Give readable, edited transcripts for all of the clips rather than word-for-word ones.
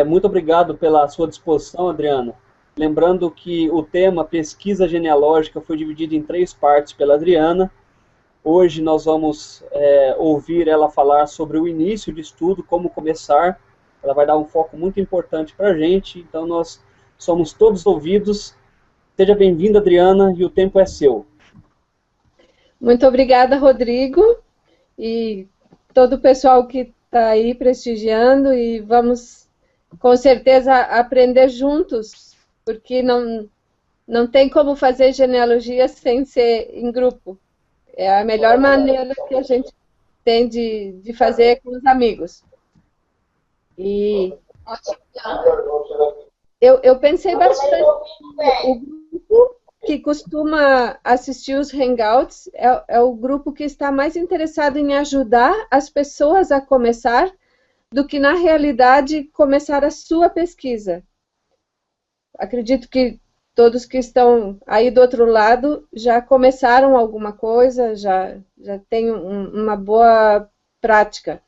Muito obrigado pela sua disposição, Adriana. Lembrando que o tema pesquisa genealógica foi dividido em 3 partes pela Adriana. Hoje nós vamos ouvir ela falar sobre o início de estudo, como começar. Ela vai dar um foco muito importante para a gente, então nós somos todos ouvidos. Seja bem-vinda, Adriana, e o tempo é seu. Muito obrigada, Rodrigo, e todo o pessoal que está aí prestigiando, e vamos, com certeza, aprender juntos, porque não tem como fazer genealogia sem ser em grupo. É a melhor maneira que a gente tem de fazer com os amigos. E eu pensei bastante. O grupo que costuma assistir os Hangouts é o grupo que está mais interessado em ajudar as pessoas a começar do que, na realidade, começar a sua pesquisa. Acredito que todos que estão aí do outro lado já começaram alguma coisa, já têm uma boa prática.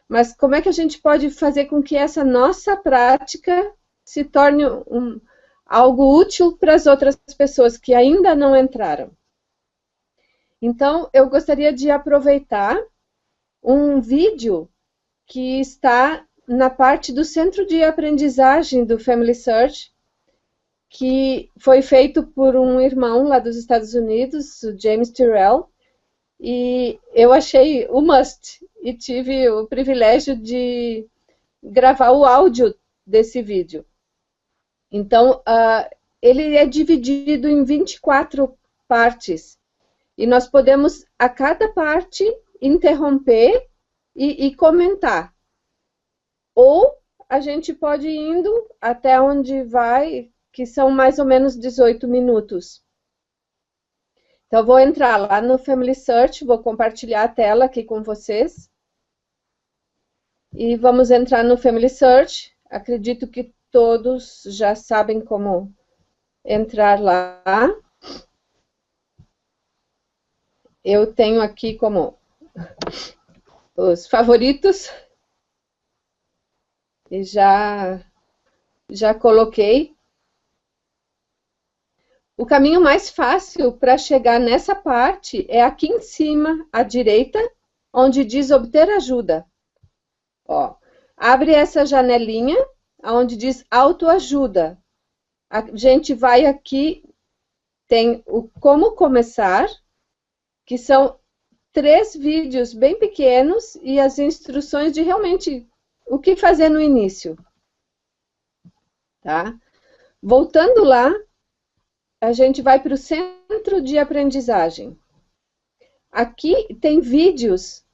Mas como é que a gente pode fazer com que essa nossa prática se torne algo útil para as outras pessoas que ainda não entraram? Então, eu gostaria de aproveitar um vídeo que está na parte do Centro de Aprendizagem do Family Search, que foi feito por um irmão lá dos Estados Unidos, o James Tyrrell, e eu achei o must, e tive o privilégio de gravar o áudio desse vídeo. Então, ele é dividido em 24 partes, e nós podemos, a cada parte, interromper e comentar. Ou a gente pode ir indo até onde vai, que são mais ou menos 18 minutos. Então, eu vou entrar lá no Family Search, vou compartilhar a tela aqui com vocês. E vamos entrar no Family Search. Acredito que todos já sabem como entrar lá. Eu tenho aqui como os favoritos. E já coloquei. O caminho mais fácil para chegar nessa parte é aqui em cima, à direita, onde diz obter ajuda. Ó, abre essa janelinha, onde diz autoajuda. A gente vai aqui, tem o como começar, que são 3 vídeos bem pequenos e as instruções de realmente o que fazer no início. Tá? Voltando lá, a gente vai para o Centro de Aprendizagem. Aqui tem vídeos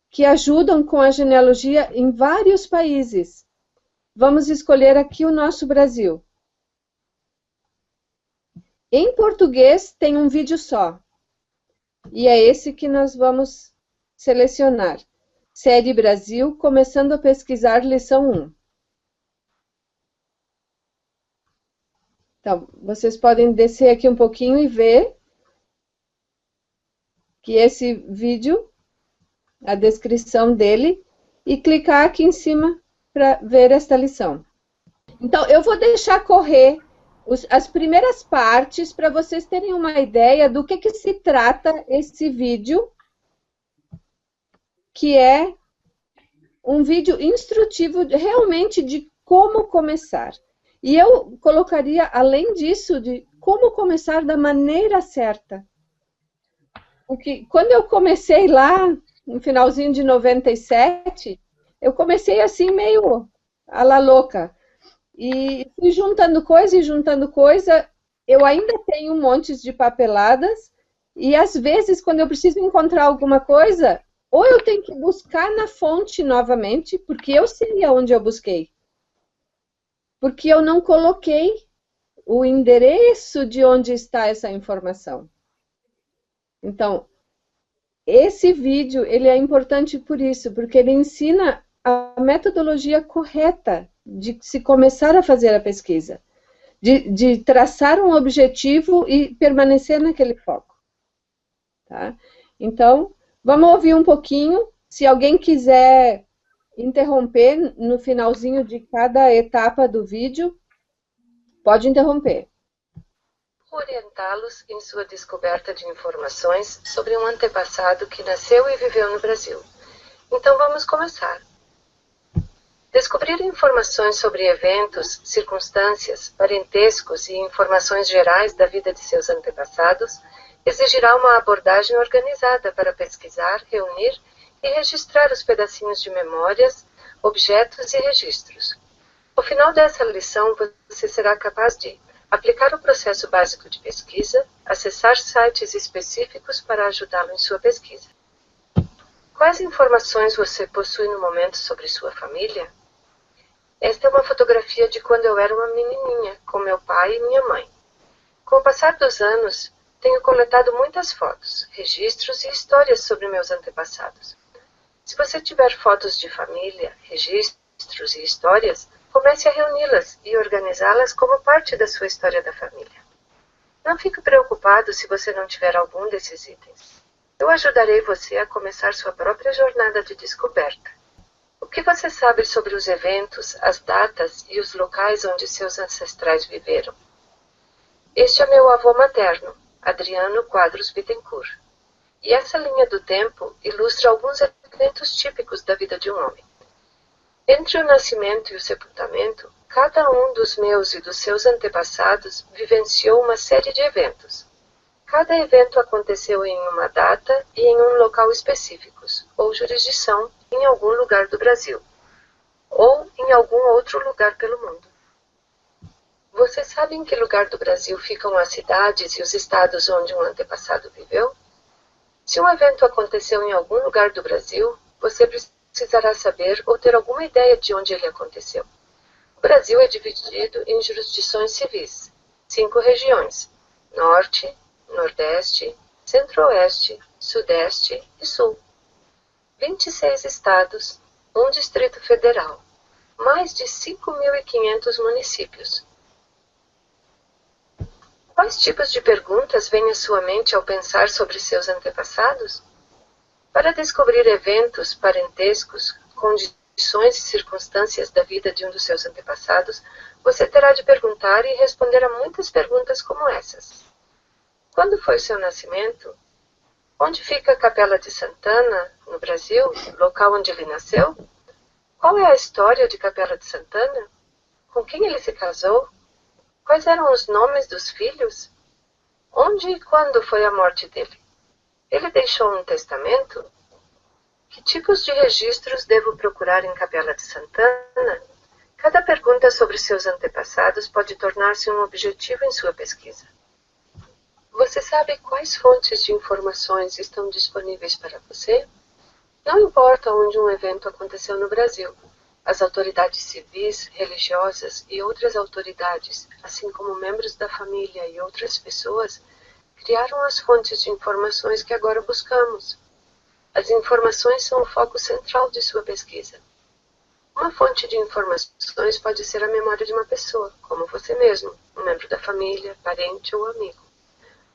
que ajudam com a genealogia em vários países. Vamos escolher aqui o nosso Brasil. Em português tem um vídeo só. E é esse que nós vamos selecionar. Série Brasil, começando a pesquisar, lição 1. Então, vocês podem descer aqui um pouquinho e ver que esse vídeo, a descrição dele, e clicar aqui em cima para ver esta lição. Então, eu vou deixar correr as primeiras partes para vocês terem uma ideia do que se trata esse vídeo, que é um vídeo instrutivo realmente de como começar. E eu colocaria, além disso, de como começar da maneira certa. Porque quando eu comecei lá, no finalzinho de 97, eu comecei assim meio à la louca. E fui juntando coisa e juntando coisa. Eu ainda tenho um monte de papeladas. E às vezes, quando eu preciso encontrar alguma coisa, ou eu tenho que buscar na fonte novamente, porque eu sei aonde eu busquei. Porque eu não coloquei o endereço de onde está essa informação. Então, esse vídeo ele é importante por isso, porque ele ensina a metodologia correta de se começar a fazer a pesquisa, de traçar um objetivo e permanecer naquele foco. Tá? Então, vamos ouvir um pouquinho. Se alguém quiser interromper no finalzinho de cada etapa do vídeo. Pode interromper. Orientá-los em sua descoberta de informações sobre um antepassado que nasceu e viveu no Brasil. Então vamos começar. Descobrir informações sobre eventos, circunstâncias, parentescos e informações gerais da vida de seus antepassados exigirá uma abordagem organizada para pesquisar, reunir e registrar os pedacinhos de memórias, objetos e registros. No final dessa lição, você será capaz de aplicar o processo básico de pesquisa, acessar sites específicos para ajudá-lo em sua pesquisa. Quais informações você possui no momento sobre sua família? Esta é uma fotografia de quando eu era uma menininha, com meu pai e minha mãe. Com o passar dos anos, tenho coletado muitas fotos, registros e histórias sobre meus antepassados. Se você tiver fotos de família, registros e histórias, comece a reuni-las e organizá-las como parte da sua história da família. Não fique preocupado se você não tiver algum desses itens. Eu ajudarei você a começar sua própria jornada de descoberta. O que você sabe sobre os eventos, as datas e os locais onde seus ancestrais viveram? Este é meu avô materno, Adriano Quadros Bittencourt. E essa linha do tempo ilustra alguns eventos típicos da vida de um homem. Entre o nascimento e o sepultamento, cada um dos meus e dos seus antepassados vivenciou uma série de eventos. Cada evento aconteceu em uma data e em um local específicos, ou jurisdição, em algum lugar do Brasil, ou em algum outro lugar pelo mundo. Você sabe em que lugar do Brasil ficam as cidades e os estados onde um antepassado viveu? Se um evento aconteceu em algum lugar do Brasil, você precisará saber ou ter alguma ideia de onde ele aconteceu. O Brasil é dividido em jurisdições civis, 5 regiões: Norte, Nordeste, Centro-Oeste, Sudeste e Sul. 26 estados, um Distrito Federal, mais de 5.500 municípios. Quais tipos de perguntas vêm à sua mente ao pensar sobre seus antepassados? Para descobrir eventos, parentescos, condições e circunstâncias da vida de um dos seus antepassados, você terá de perguntar e responder a muitas perguntas como essas. Quando foi o seu nascimento? Onde fica a Capela de Santana, no Brasil, local onde ele nasceu? Qual é a história de Capela de Santana? Com quem ele se casou? Quais eram os nomes dos filhos? Onde e quando foi a morte dele? Ele deixou um testamento? Que tipos de registros devo procurar em Capela de Santana? Cada pergunta sobre seus antepassados pode tornar-se um objetivo em sua pesquisa. Você sabe quais fontes de informações estão disponíveis para você? Não importa onde um evento aconteceu no Brasil, as autoridades civis, religiosas e outras autoridades, assim como membros da família e outras pessoas, criaram as fontes de informações que agora buscamos. As informações são o foco central de sua pesquisa. Uma fonte de informações pode ser a memória de uma pessoa, como você mesmo, um membro da família, parente ou amigo.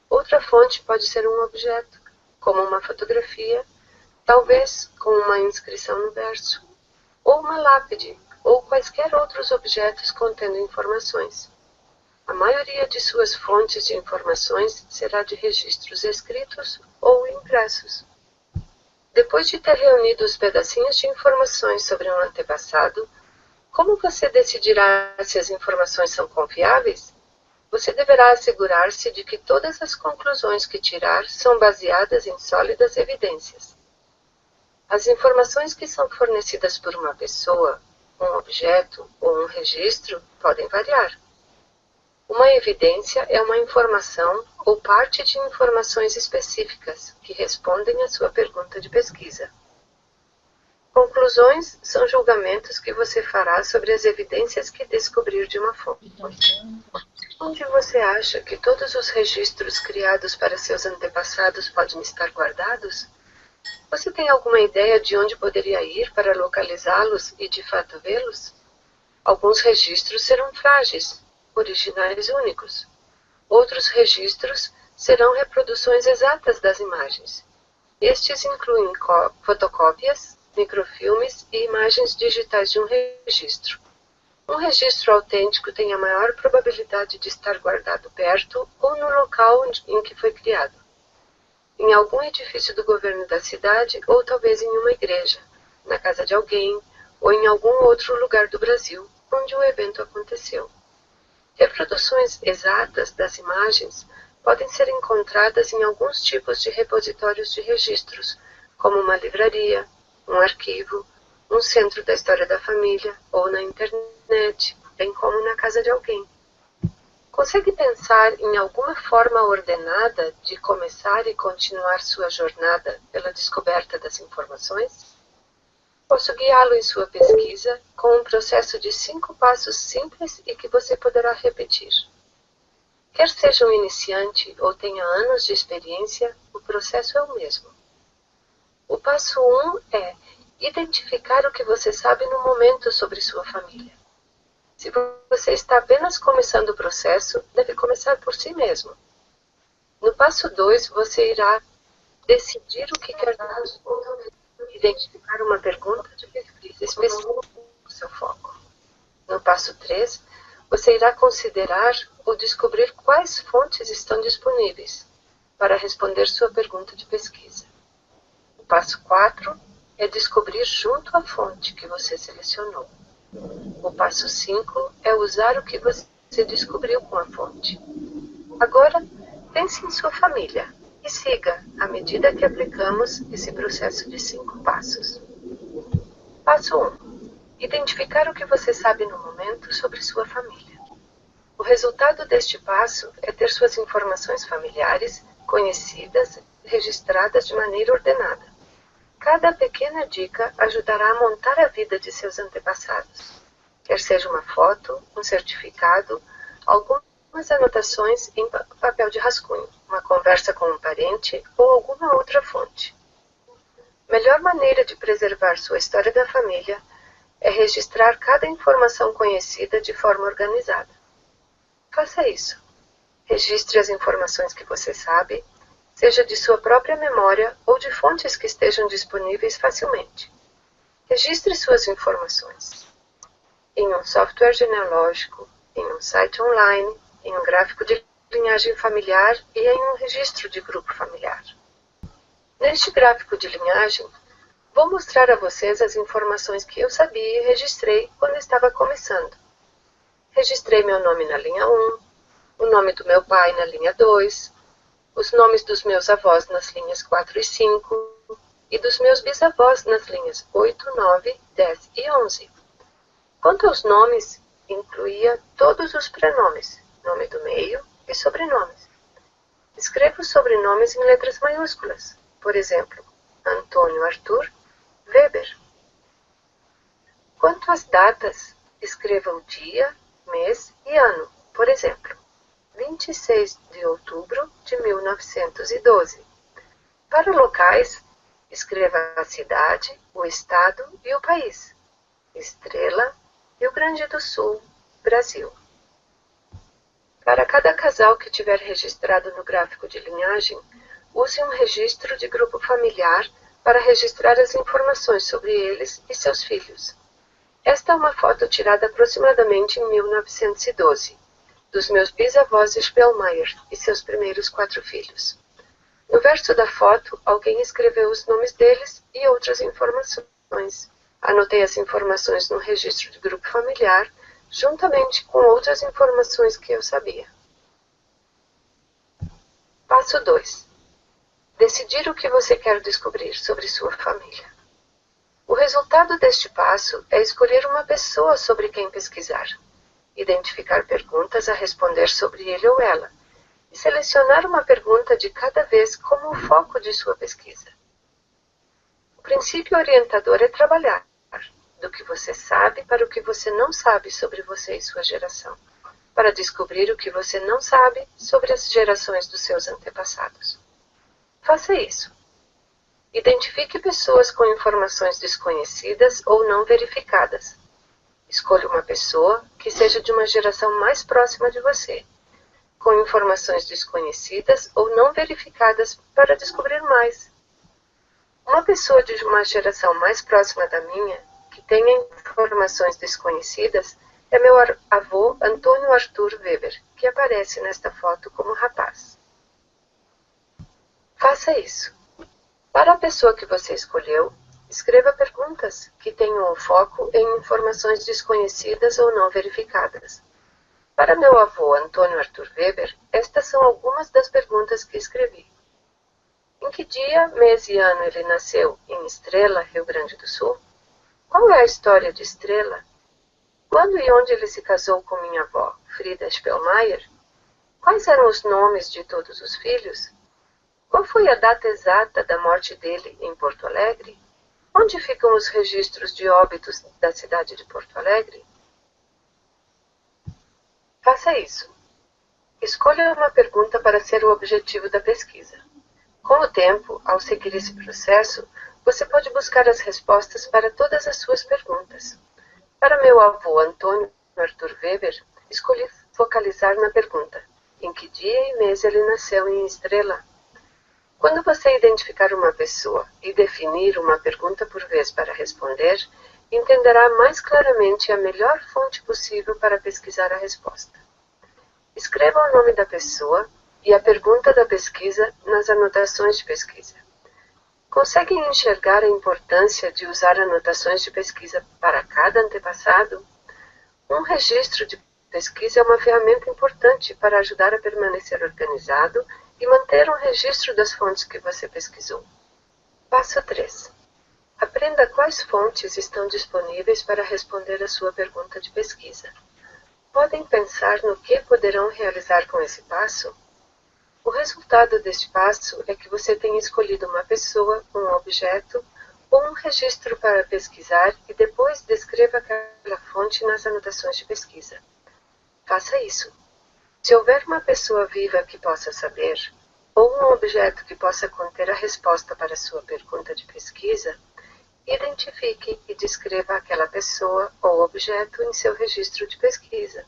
Outra fonte pode ser um objeto, como uma fotografia, talvez com uma inscrição no berço, ou uma lápide, ou quaisquer outros objetos contendo informações. A maioria de suas fontes de informações será de registros escritos ou impressos. Depois de ter reunido os pedacinhos de informações sobre um antepassado, como você decidirá se as informações são confiáveis? Você deverá assegurar-se de que todas as conclusões que tirar são baseadas em sólidas evidências. As informações que são fornecidas por uma pessoa, um objeto ou um registro podem variar. Uma evidência é uma informação ou parte de informações específicas que respondem à sua pergunta de pesquisa. Conclusões são julgamentos que você fará sobre as evidências que descobrir de uma fonte. Onde você acha que todos os registros criados para seus antepassados podem estar guardados? Você tem alguma ideia de onde poderia ir para localizá-los e de fato vê-los? Alguns registros serão frágeis, originais únicos. Outros registros serão reproduções exatas das imagens. Estes incluem fotocópias, microfilmes e imagens digitais de um registro. Um registro autêntico tem a maior probabilidade de estar guardado perto ou no local em que foi criado, em algum edifício do governo da cidade ou talvez em uma igreja, na casa de alguém ou em algum outro lugar do Brasil onde o evento aconteceu. Reproduções exatas das imagens podem ser encontradas em alguns tipos de repositórios de registros, como uma livraria, um arquivo, um centro da história da família ou na internet, bem como na casa de alguém. Consegue pensar em alguma forma ordenada de começar e continuar sua jornada pela descoberta das informações? Posso guiá-lo em sua pesquisa com um processo de 5 passos simples e que você poderá repetir. Quer seja um iniciante ou tenha anos de experiência, o processo é o mesmo. O passo 1 é identificar o que você sabe no momento sobre sua família. Se você está apenas começando o processo, deve começar por si mesmo. No passo 2, você irá decidir o que quer dar ou talvez identificar uma pergunta de pesquisa específica no seu foco. No passo 3, você irá considerar ou descobrir quais fontes estão disponíveis para responder sua pergunta de pesquisa. O passo 4 é descobrir junto à fonte que você selecionou. O passo 5 é usar o que você descobriu com a fonte. Agora, pense em sua família e siga à medida que aplicamos esse processo de 5 passos. Passo 1. Identificar o que você sabe no momento sobre sua família. O resultado deste passo é ter suas informações familiares conhecidas, registradas de maneira ordenada. Cada pequena dica ajudará a montar a vida de seus antepassados, quer seja uma foto, um certificado, algumas anotações em papel de rascunho, uma conversa com um parente ou alguma outra fonte. Melhor maneira de preservar sua história da família é registrar cada informação conhecida de forma organizada. Faça isso. Registre as informações que você sabe, seja de sua própria memória ou de fontes que estejam disponíveis facilmente. Registre suas informações em um software genealógico, em um site online, em um gráfico de linhagem familiar e em um registro de grupo familiar. Neste gráfico de linhagem, vou mostrar a vocês as informações que eu sabia e registrei quando estava começando. Registrei meu nome na linha 1, o nome do meu pai na linha 2, os nomes dos meus avós nas linhas 4 e 5 e dos meus bisavós nas linhas 8, 9, 10 e 11. Quanto aos nomes, incluía todos os prenomes, nome do meio e sobrenomes. Escrevo os sobrenomes em letras maiúsculas, por exemplo, Antônio Arthur Weber. Quanto às datas, escreva o dia, mês e ano, por exemplo, 26 de outubro de 1912. Para locais, escreva a cidade, o estado e o país. Estrela, Rio Grande do Sul, Brasil. Para cada casal que tiver registrado no gráfico de linhagem, use um registro de grupo familiar para registrar as informações sobre eles e seus filhos. Esta é uma foto tirada aproximadamente em 1912, dos meus bisavós Spellmeyer e seus primeiros 4 filhos. No verso da foto, alguém escreveu os nomes deles e outras informações. Anotei as informações no registro de grupo familiar, juntamente com outras informações que eu sabia. Passo 2. Decidir o que você quer descobrir sobre sua família. O resultado deste passo é escolher uma pessoa sobre quem pesquisar, identificar perguntas a responder sobre ele ou ela, e selecionar uma pergunta de cada vez como o foco de sua pesquisa. O princípio orientador é trabalhar do que você sabe para o que você não sabe sobre você e sua geração, para descobrir o que você não sabe sobre as gerações dos seus antepassados. Faça isso. Identifique pessoas com informações desconhecidas ou não verificadas. Escolha uma pessoa que seja de uma geração mais próxima de você, com informações desconhecidas ou não verificadas para descobrir mais. Uma pessoa de uma geração mais próxima da minha, que tenha informações desconhecidas, é meu avô Antônio Arthur Weber, que aparece nesta foto como rapaz. Faça isso. Para a pessoa que você escolheu, escreva perguntas que tenham o foco em informações desconhecidas ou não verificadas. Para meu avô Antônio Arthur Weber, estas são algumas das perguntas que escrevi. Em que dia, mês e ano ele nasceu em Estrela, Rio Grande do Sul? Qual é a história de Estrela? Quando e onde ele se casou com minha avó, Frida Spellmeier? Quais eram os nomes de todos os filhos? Qual foi a data exata da morte dele em Porto Alegre? Onde ficam os registros de óbitos da cidade de Porto Alegre? Faça isso. Escolha uma pergunta para ser o objetivo da pesquisa. Com o tempo, ao seguir esse processo, você pode buscar as respostas para todas as suas perguntas. Para meu avô Antônio Arthur Weber, escolhi focalizar na pergunta: em que dia e mês ele nasceu em Estrela? Quando você identificar uma pessoa e definir uma pergunta por vez para responder, entenderá mais claramente a melhor fonte possível para pesquisar a resposta. Escreva o nome da pessoa e a pergunta da pesquisa nas anotações de pesquisa. Consegue enxergar a importância de usar anotações de pesquisa para cada antepassado? Um registro de pesquisa é uma ferramenta importante para ajudar a permanecer organizado e manter um registro das fontes que você pesquisou. Passo 3. Aprenda quais fontes estão disponíveis para responder a sua pergunta de pesquisa. Podem pensar no que poderão realizar com esse passo? O resultado deste passo é que você tenha escolhido uma pessoa, um objeto ou um registro para pesquisar e depois descreva aquela fonte nas anotações de pesquisa. Faça isso. Se houver uma pessoa viva que possa saber, ou um objeto que possa conter a resposta para sua pergunta de pesquisa, identifique e descreva aquela pessoa ou objeto em seu registro de pesquisa.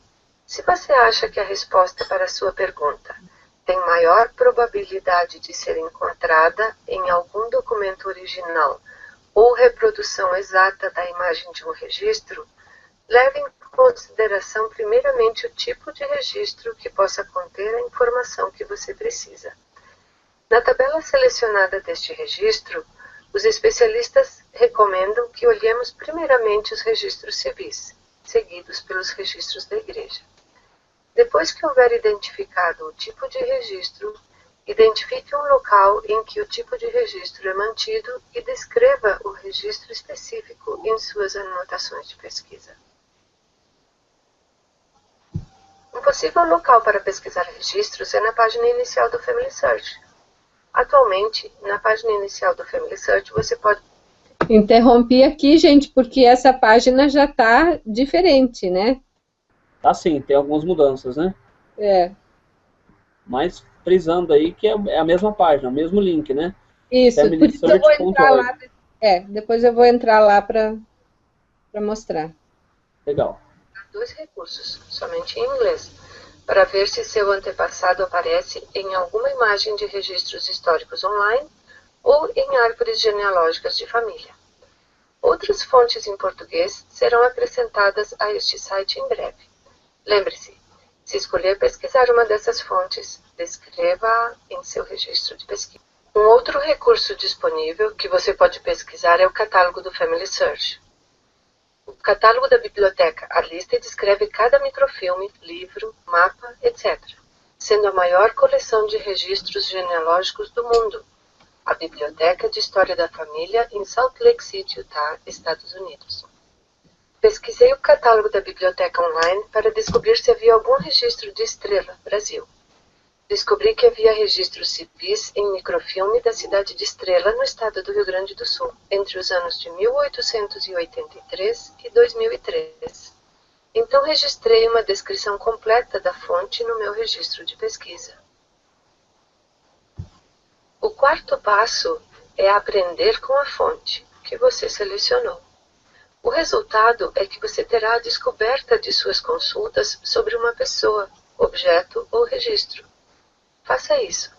Se você acha que a resposta para sua pergunta tem maior probabilidade de ser encontrada em algum documento original ou reprodução exata da imagem de um registro, leve em consideração primeiramente o tipo de registro que possa conter a informação que você precisa. Na tabela selecionada deste registro, os especialistas recomendam que olhemos primeiramente os registros civis, seguidos pelos registros da Igreja. Depois que houver identificado o tipo de registro, identifique um local em que o tipo de registro é mantido e descreva o registro específico em suas anotações de pesquisa. Um possível local para pesquisar registros é na página inicial do Family Search. Atualmente, na página inicial do Family Search, você pode... Interrompi aqui, gente, porque essa página já está diferente, né? Tá sim, tem algumas mudanças, né? É. Mas frisando aí que é a mesma página, o mesmo link, né? Isso, por isso eu vou entrar lá. familysearch.org. Depois eu vou entrar lá para mostrar. Legal. Há 2 recursos, somente em inglês, para ver se seu antepassado aparece em alguma imagem de registros históricos online ou em árvores genealógicas de família. Outras fontes em português serão acrescentadas a este site em breve. Lembre-se, se escolher pesquisar uma dessas fontes, descreva-a em seu registro de pesquisa. Um outro recurso disponível que você pode pesquisar é o catálogo do Family Search. O catálogo da biblioteca lista e descreve cada microfilme, livro, mapa, etc., sendo a maior coleção de registros genealógicos do mundo, a Biblioteca de História da Família em Salt Lake City, Utah, Estados Unidos. Pesquisei o catálogo da biblioteca online para descobrir se havia algum registro de Estrela, Brasil. Descobri que havia registros civis em microfilme da cidade de Estrela, no estado do Rio Grande do Sul, entre os anos de 1883 e 2003. Então registrei uma descrição completa da fonte no meu registro de pesquisa. O quarto passo é aprender com a fonte que você selecionou. O resultado é que você terá a descoberta de suas consultas sobre uma pessoa, objeto ou registro. Faça isso.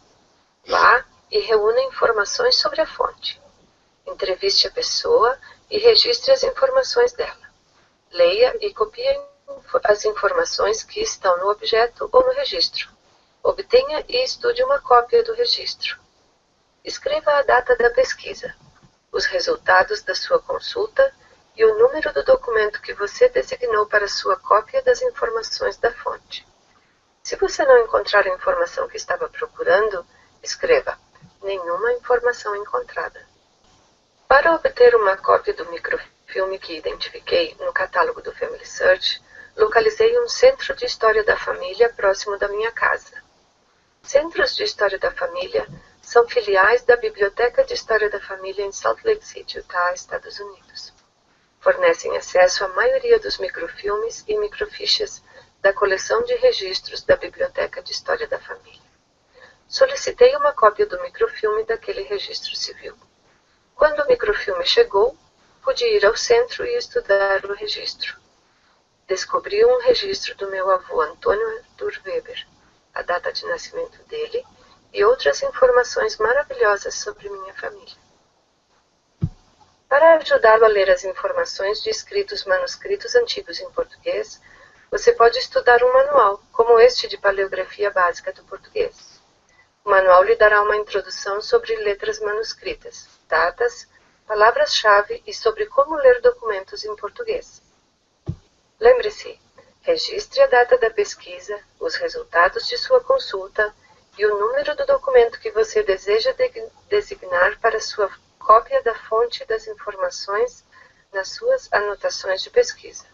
Vá e reúna informações sobre a fonte. Entreviste a pessoa e registre as informações dela. Leia e copie as informações que estão no objeto ou no registro. Obtenha e estude uma cópia do registro. Escreva a data da pesquisa, os resultados da sua consulta e o número do documento que você designou para sua cópia das informações da fonte. Se você não encontrar a informação que estava procurando, escreva: nenhuma informação encontrada. Para obter uma cópia do microfilme que identifiquei no catálogo do Family Search, localizei um centro de história da família próximo da minha casa. Centros de história da família são filiais da Biblioteca de História da Família em Salt Lake City, Utah, Estados Unidos. Fornecem acesso à maioria dos microfilmes e microfichas da coleção de registros da Biblioteca de História da Família. Solicitei uma cópia do microfilme daquele registro civil. Quando o microfilme chegou, pude ir ao centro e estudar o registro. Descobri um registro do meu avô Antônio Arthur Weber, a data de nascimento dele e outras informações maravilhosas sobre minha família. Para ajudá-lo a ler as informações de escritos manuscritos antigos em português, você pode estudar um manual, como este de Paleografia Básica do Português. O manual lhe dará uma introdução sobre letras manuscritas, datas, palavras-chave e sobre como ler documentos em português. Lembre-se, registre a data da pesquisa, os resultados de sua consulta e o número do documento que você deseja designar para sua cópia da fonte das informações nas suas anotações de pesquisa.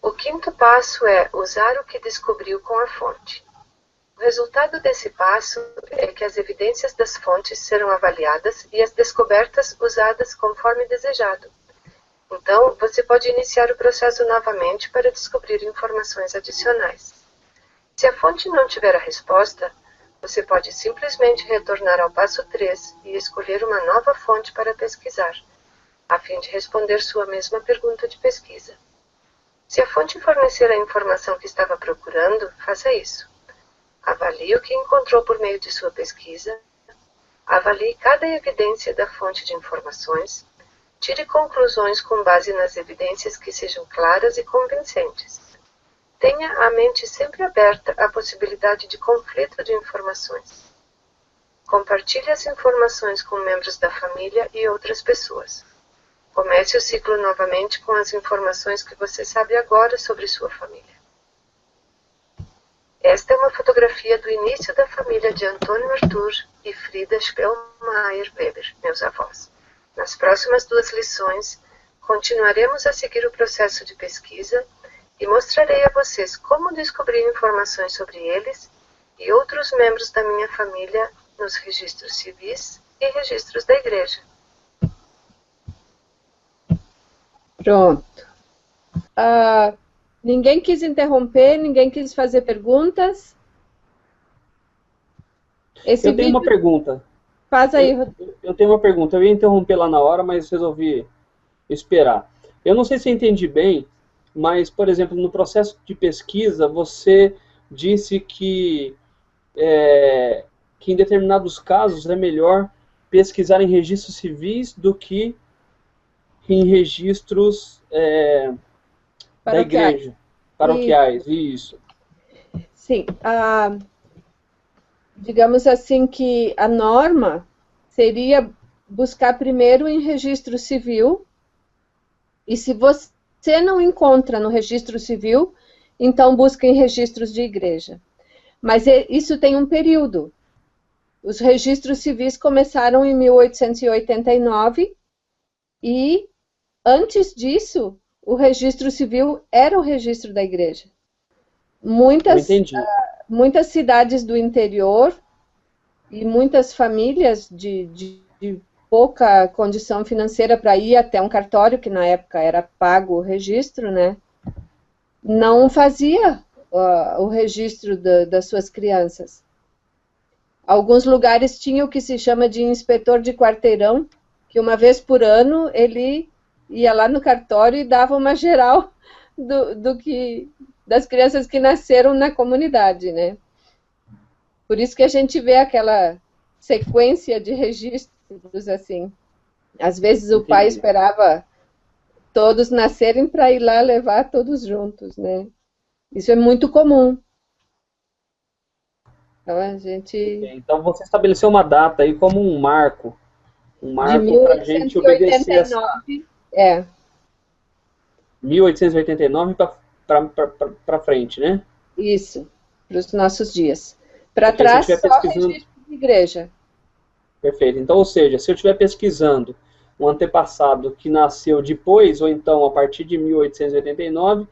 O quinto passo é usar o que descobriu com a fonte. O resultado desse passo é que as evidências das fontes serão avaliadas e as descobertas usadas conforme desejado. Então, você pode iniciar o processo novamente para descobrir informações adicionais. Se a fonte não tiver a resposta, você pode simplesmente retornar ao passo 3 e escolher uma nova fonte para pesquisar, a fim de responder sua mesma pergunta de pesquisa. Se a fonte fornecer a informação que estava procurando, faça isso. Avalie o que encontrou por meio de sua pesquisa, avalie cada evidência da fonte de informações, tire conclusões com base nas evidências que sejam claras e convincentes. Tenha a mente sempre aberta à possibilidade de conflito de informações. Compartilhe as informações com membros da família e outras pessoas. Comece o ciclo novamente com as informações que você sabe agora sobre sua família. Esta é uma fotografia do início da família de Antônio Arthur e Frida Spellmeier Weber, meus avós. Nas próximas 2 lições, continuaremos a seguir o processo de pesquisa e mostrarei a vocês como descobrir informações sobre eles e outros membros da minha família nos registros civis e registros da igreja. Pronto. Ninguém quis interromper, ninguém quis fazer perguntas? Eu tenho uma pergunta. Faz aí. Eu tenho uma pergunta. Eu ia interromper lá na hora, mas resolvi esperar. Eu não sei se eu entendi bem, mas, por exemplo, no processo de pesquisa, você disse que em determinados casos é melhor pesquisar em registros civis do que em registros da igreja, paroquiais, isso. Sim, digamos assim que a norma seria buscar primeiro em registro civil, e se você não encontra no registro civil, então busca em registros de igreja. Mas isso tem um período. Os registros civis começaram em 1889 e antes disso, o registro civil era o registro da igreja. Muitas cidades do interior e muitas famílias de pouca condição financeira para ir até um cartório, que na época era pago o registro, né? Não fazia o registro das suas crianças. Alguns lugares tinham o que se chama de inspetor de quarteirão, que uma vez por ano ele ia lá no cartório e dava uma geral das crianças que nasceram na comunidade, né? Por isso que a gente vê aquela sequência de registros, assim, Às vezes o pai Entendi. esperava todos nascerem para ir lá levar todos juntos, né? Isso é muito comum. Então a gente, Então você estabeleceu uma data aí como um de marco para a gente obedecer essa 1889, é, 1889 para frente, né? isso, para os nossos dias. Para Porque se eu trás, estiver só pesquisando, registro de igreja. perfeito. Então, ou seja, se eu estiver pesquisando um antepassado que nasceu depois ou então a partir de 1889,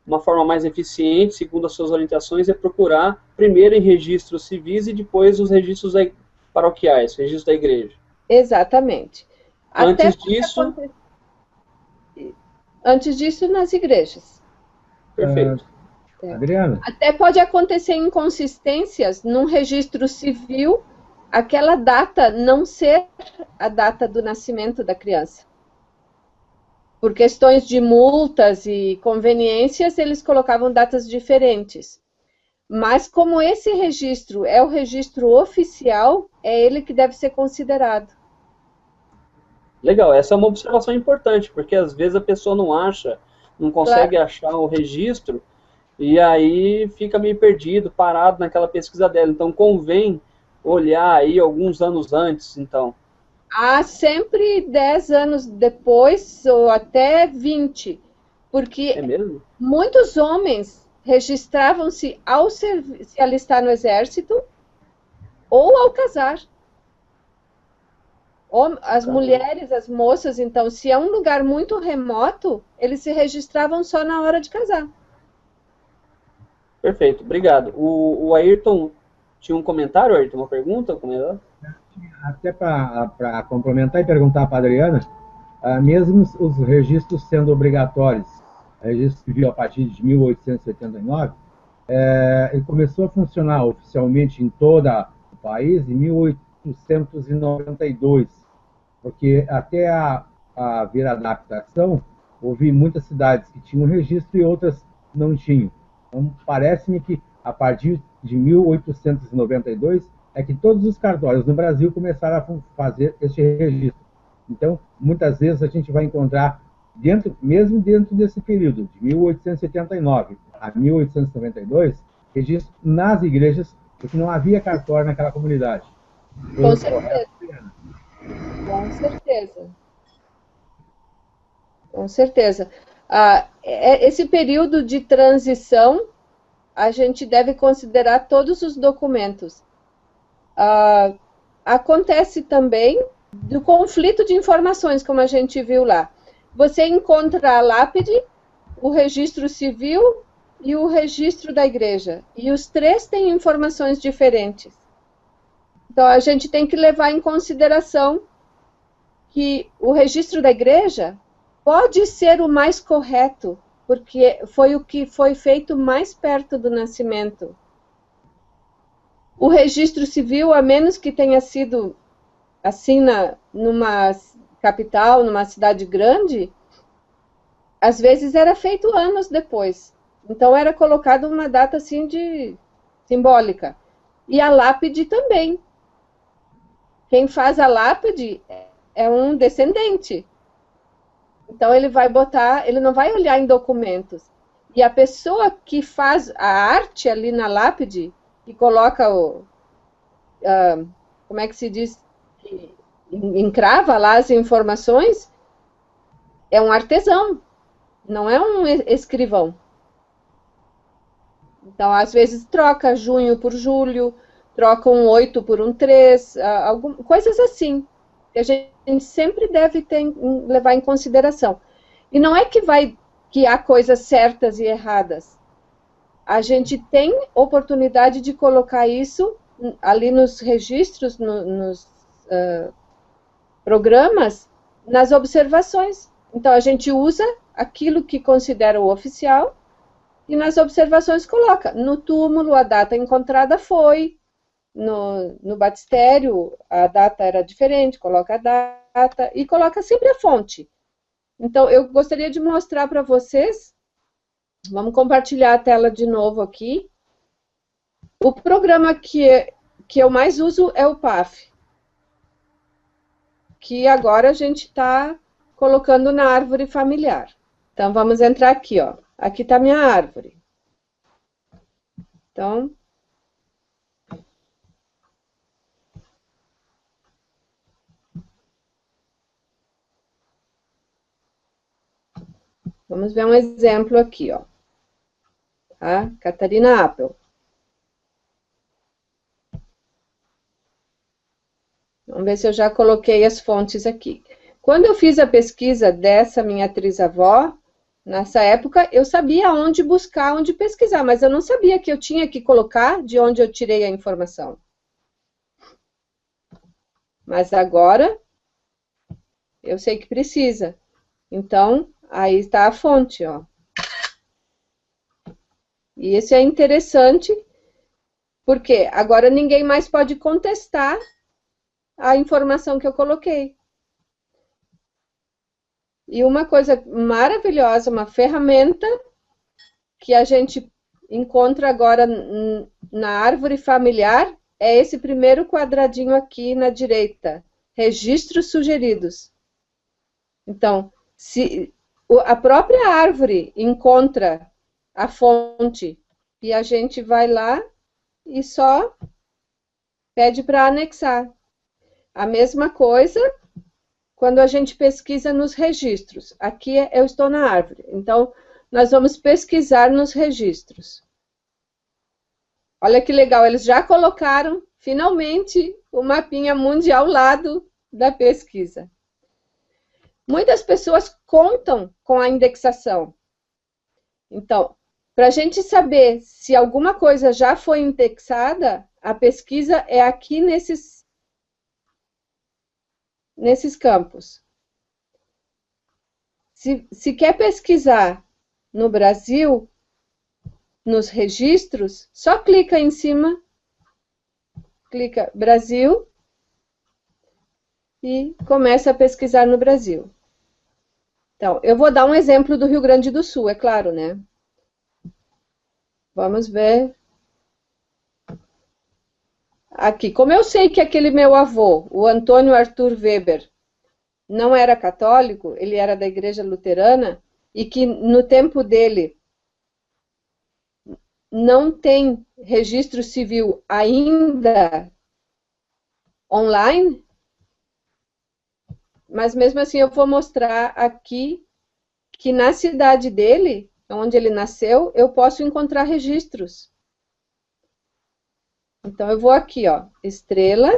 uma forma mais eficiente, segundo as suas orientações, é procurar primeiro em registros civis e depois os registros paroquiais, registros da igreja. Exatamente. Até Antes pode disso, acontecer, antes disso, nas igrejas. Ah, perfeito. É. Adriana, Até pode acontecer inconsistências num registro civil, aquela data não ser a data do nascimento da criança. Por questões de multas e conveniências, eles colocavam datas diferentes. Mas como esse registro é o registro oficial, é ele que deve ser considerado. Legal, essa é uma observação importante, porque às vezes a pessoa não acha, não consegue Claro. achar o registro, e aí fica meio perdido, parado naquela pesquisa dela. Então convém olhar aí alguns anos antes, então. Há sempre 10 anos depois, ou até 20, É porque mesmo? muitos homens registravam-se ao se alistar no exército ou ao casar. As Caramba. mulheres, as moças, então, se é um lugar muito remoto, eles se registravam só na hora de casar. Perfeito, obrigado. O Ayrton tinha um comentário, Ayrton, uma pergunta? Como é? até para complementar e perguntar para a Adriana, mesmo os registros sendo obrigatórios, registro civil a partir de 1889, ele começou a funcionar oficialmente em todo o país em 1892, porque até haver adaptação, houve muitas cidades que tinham registro e outras não tinham. Então, parece-me que a partir de 1892 é que todos os cartórios no Brasil começaram a fazer este registro. Então, muitas vezes a gente vai encontrar, mesmo dentro desse período, de 1889 a 1892, registro nas igrejas, porque não havia cartório naquela comunidade. Com certeza. Com certeza. Com certeza. Esse período de transição, a gente deve considerar todos os documentos. Acontece também do conflito de informações, como a gente viu lá. Você encontra a lápide, o registro civil e o registro da igreja. E os três têm informações diferentes. Então, a gente tem que levar em consideração que o registro da igreja pode ser o mais correto, porque foi o que foi feito mais perto do nascimento. O registro civil, a menos que tenha sido assim numa capital, numa cidade grande, às vezes era feito anos depois. Então era colocado uma data assim simbólica. E a lápide também. Quem faz a lápide é um descendente. Então ele vai botar, ele não vai olhar em documentos. E a pessoa que faz a arte ali na lápide, que coloca como é que se diz? Encrava lá as informações, é um artesão, não é um escrivão. Então, às vezes, troca junho por julho, troca um 8 por um 3, coisas assim, que a gente sempre deve levar em consideração. E não é que há coisas certas e erradas. A gente tem oportunidade de colocar isso ali nos registros, nos programas, nas observações. Então, a gente usa aquilo que considera o oficial e nas observações coloca. No túmulo, a data encontrada foi, no batistério, a data era diferente, coloca a data e coloca sempre a fonte. Então, eu gostaria de mostrar para vocês, vamos compartilhar a tela de novo aqui. O programa que eu mais uso é o PAF, que agora a gente está colocando na árvore familiar. Então, vamos entrar aqui, ó. Aqui está minha árvore. Então, vamos ver um exemplo aqui, ó. Tá? Catarina Apple. Vamos ver se eu já coloquei as fontes aqui. Quando eu fiz a pesquisa dessa minha trisavó, nessa época, eu sabia onde buscar, onde pesquisar, mas eu não sabia que eu tinha que colocar de onde eu tirei a informação. Mas agora, eu sei que precisa. Então, aí está a fonte, ó. E isso é interessante, porque agora ninguém mais pode contestar a informação que eu coloquei. E uma coisa maravilhosa, uma ferramenta que a gente encontra agora na árvore familiar, é esse primeiro quadradinho aqui na direita, registros sugeridos. Então, se a própria árvore encontra a fonte e a gente vai lá e só pede para anexar. A mesma coisa quando a gente pesquisa nos registros. Aqui eu estou na árvore, então nós vamos pesquisar nos registros. Olha que legal, eles já colocaram, finalmente, o mapinha mundi ao lado da pesquisa. Muitas pessoas contam com a indexação. Então, para a gente saber se alguma coisa já foi indexada, a pesquisa é aqui nesses campos. Se quer pesquisar no Brasil, nos registros, só clica em cima, clica Brasil e começa a pesquisar no Brasil. Então, eu vou dar um exemplo do Rio Grande do Sul, é claro, né? Vamos ver. Aqui, como eu sei que aquele meu avô, o Antônio Arthur Weber, não era católico, ele era da Igreja Luterana, e que no tempo dele não tem registro civil ainda online, mas mesmo assim eu vou mostrar aqui que na cidade dele, onde ele nasceu, eu posso encontrar registros. Então, eu vou aqui, ó, Estrela,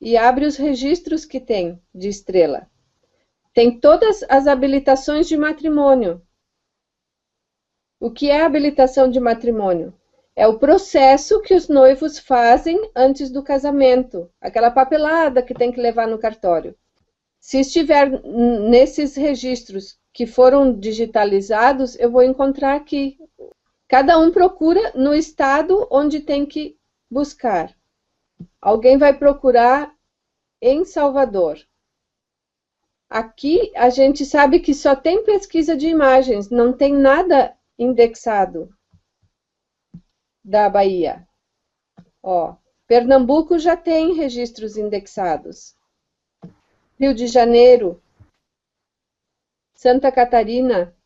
e abre os registros que tem de Estrela. Tem todas as habilitações de matrimônio. O que é habilitação de matrimônio? É o processo que os noivos fazem antes do casamento, aquela papelada que tem que levar no cartório. Se estiver nesses registros que foram digitalizados, eu vou encontrar aqui. Cada um procura no estado onde tem que buscar. Alguém vai procurar em Salvador. Aqui a gente sabe que só tem pesquisa de imagens, não tem nada indexado da Bahia. Ó, Pernambuco já tem registros indexados. Rio de Janeiro, Santa Catarina.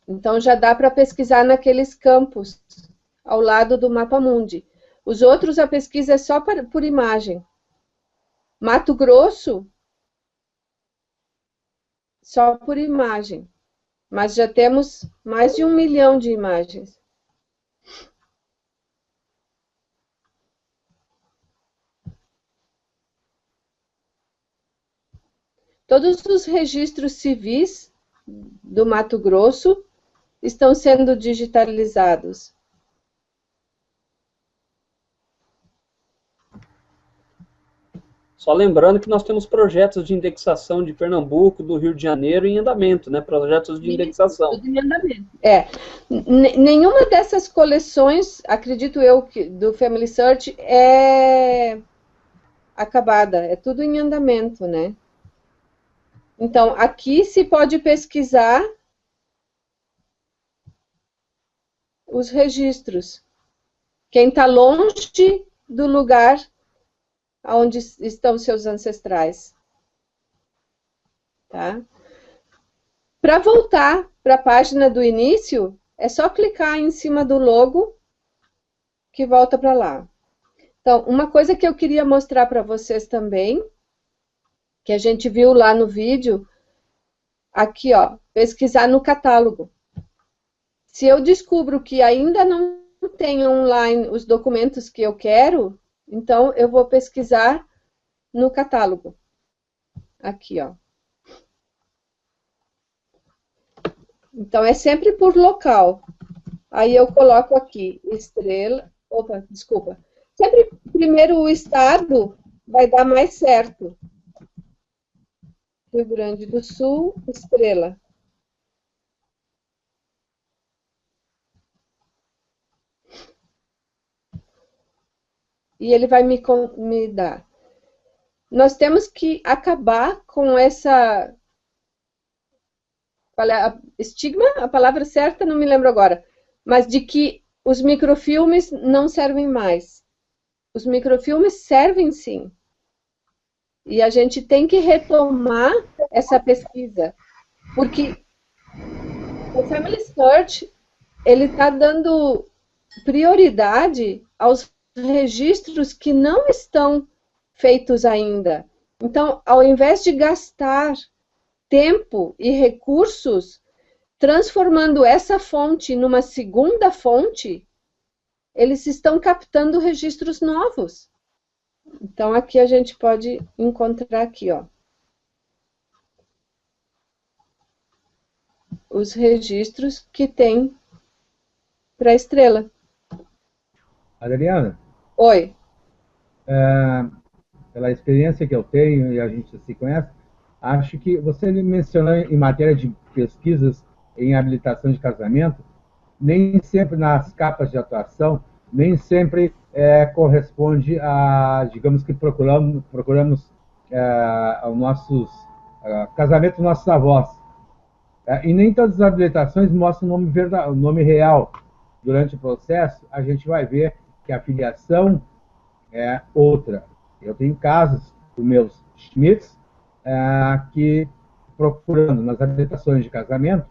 Então, já dá para pesquisar naqueles campos, ao lado do mapa mundi. Os outros, a pesquisa é só por imagem. Mato Grosso, só por imagem. Mas já temos mais de 1 milhão de imagens. Todos os registros civis do Mato Grosso estão sendo digitalizados. Só lembrando que nós temos projetos de indexação de Pernambuco, do Rio de Janeiro em andamento, né? Projetos de indexação. Tudo em andamento. Nenhuma dessas coleções, acredito eu, do Family Search é acabada. É tudo em andamento, né? Então, aqui se pode pesquisar os registros. Quem está longe do lugar onde estão seus ancestrais. Tá? Para voltar para a página do início, é só clicar em cima do logo que volta para lá. Então, uma coisa que eu queria mostrar para vocês também, que a gente viu lá no vídeo, aqui, ó, pesquisar no catálogo. Se eu descubro que ainda não tenho online os documentos que eu quero, então eu vou pesquisar no catálogo. Aqui, ó. Então, é sempre por local. Aí eu coloco aqui, estrela... Opa, desculpa. Sempre primeiro o estado vai dar mais certo. Rio Grande do Sul, estrela. E ele vai me dar. Nós temos que acabar com essa... estigma, a palavra certa, não me lembro agora, mas de que os microfilmes não servem mais. Os microfilmes servem sim. E a gente tem que retomar essa pesquisa, porque o Family Search, ele está dando prioridade aos registros que não estão feitos ainda. Então, ao invés de gastar tempo e recursos transformando essa fonte numa segunda fonte, eles estão captando registros novos. Então, aqui a gente pode encontrar aqui, ó, os registros que tem para a estrela. Adriana? Oi. Pela experiência que eu tenho e a gente se conhece, acho que você mencionou em matéria de pesquisas em habilitação de casamento, nem sempre nas capas de atuação, nem sempre corresponde a, digamos que procuramos o nossos casamento dos nossos avós. E nem todas as habilitações mostram o nome real. Durante o processo, a gente vai ver que a filiação é outra. Eu tenho casos dos meus Schmitz que, procurando nas habilitações de casamento,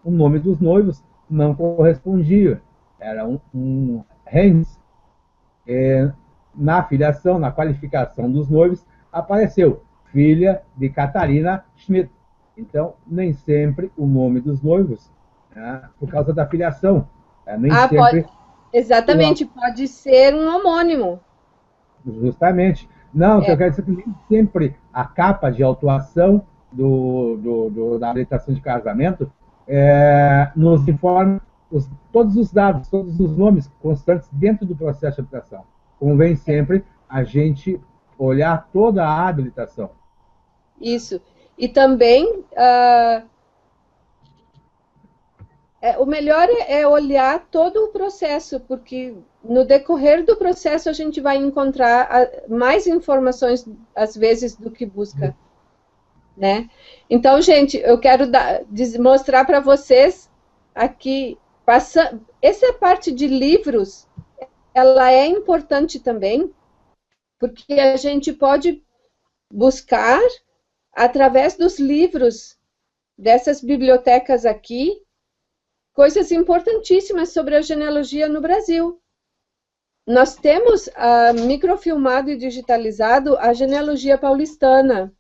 o nome dos noivos não correspondia. Era um Heinz. Na filiação, na qualificação dos noivos, apareceu filha de Catarina Schmidt. Então, nem sempre o nome dos noivos, por causa da filiação. Nem sempre... Exatamente, pode ser um homônimo. Justamente. Não, eu quero dizer que nem sempre a capa de autuação da habilitação de casamento nos informa todos os dados, todos os nomes constantes dentro do processo de habilitação. Convém sempre a gente olhar toda a habilitação. Isso. E também, o melhor é olhar todo o processo, porque no decorrer do processo a gente vai encontrar mais informações, às vezes, do que busca. Né? Então, gente, eu quero mostrar para vocês aqui, essa parte de livros, ela é importante também, porque a gente pode buscar, através dos livros dessas bibliotecas aqui, coisas importantíssimas sobre a genealogia no Brasil. Nós temos microfilmado e digitalizado a genealogia paulistana.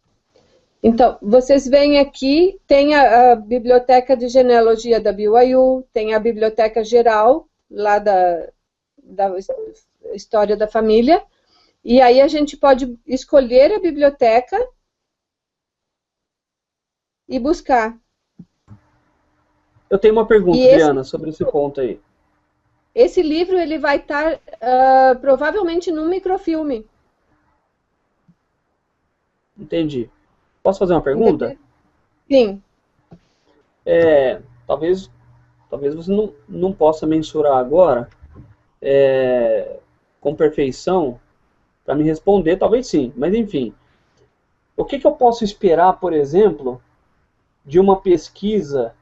Então, vocês veem aqui, tem a biblioteca de genealogia da BYU, tem a biblioteca geral, lá da história da família, e aí a gente pode escolher a biblioteca e buscar. Eu tenho uma pergunta, Diana, sobre esse ponto aí. Esse livro ele vai estar provavelmente num microfilme. Entendi. Posso fazer uma pergunta? Sim. Talvez você não possa mensurar agora com perfeição para me responder, talvez sim, mas enfim. O que eu posso esperar, por exemplo, de uma pesquisa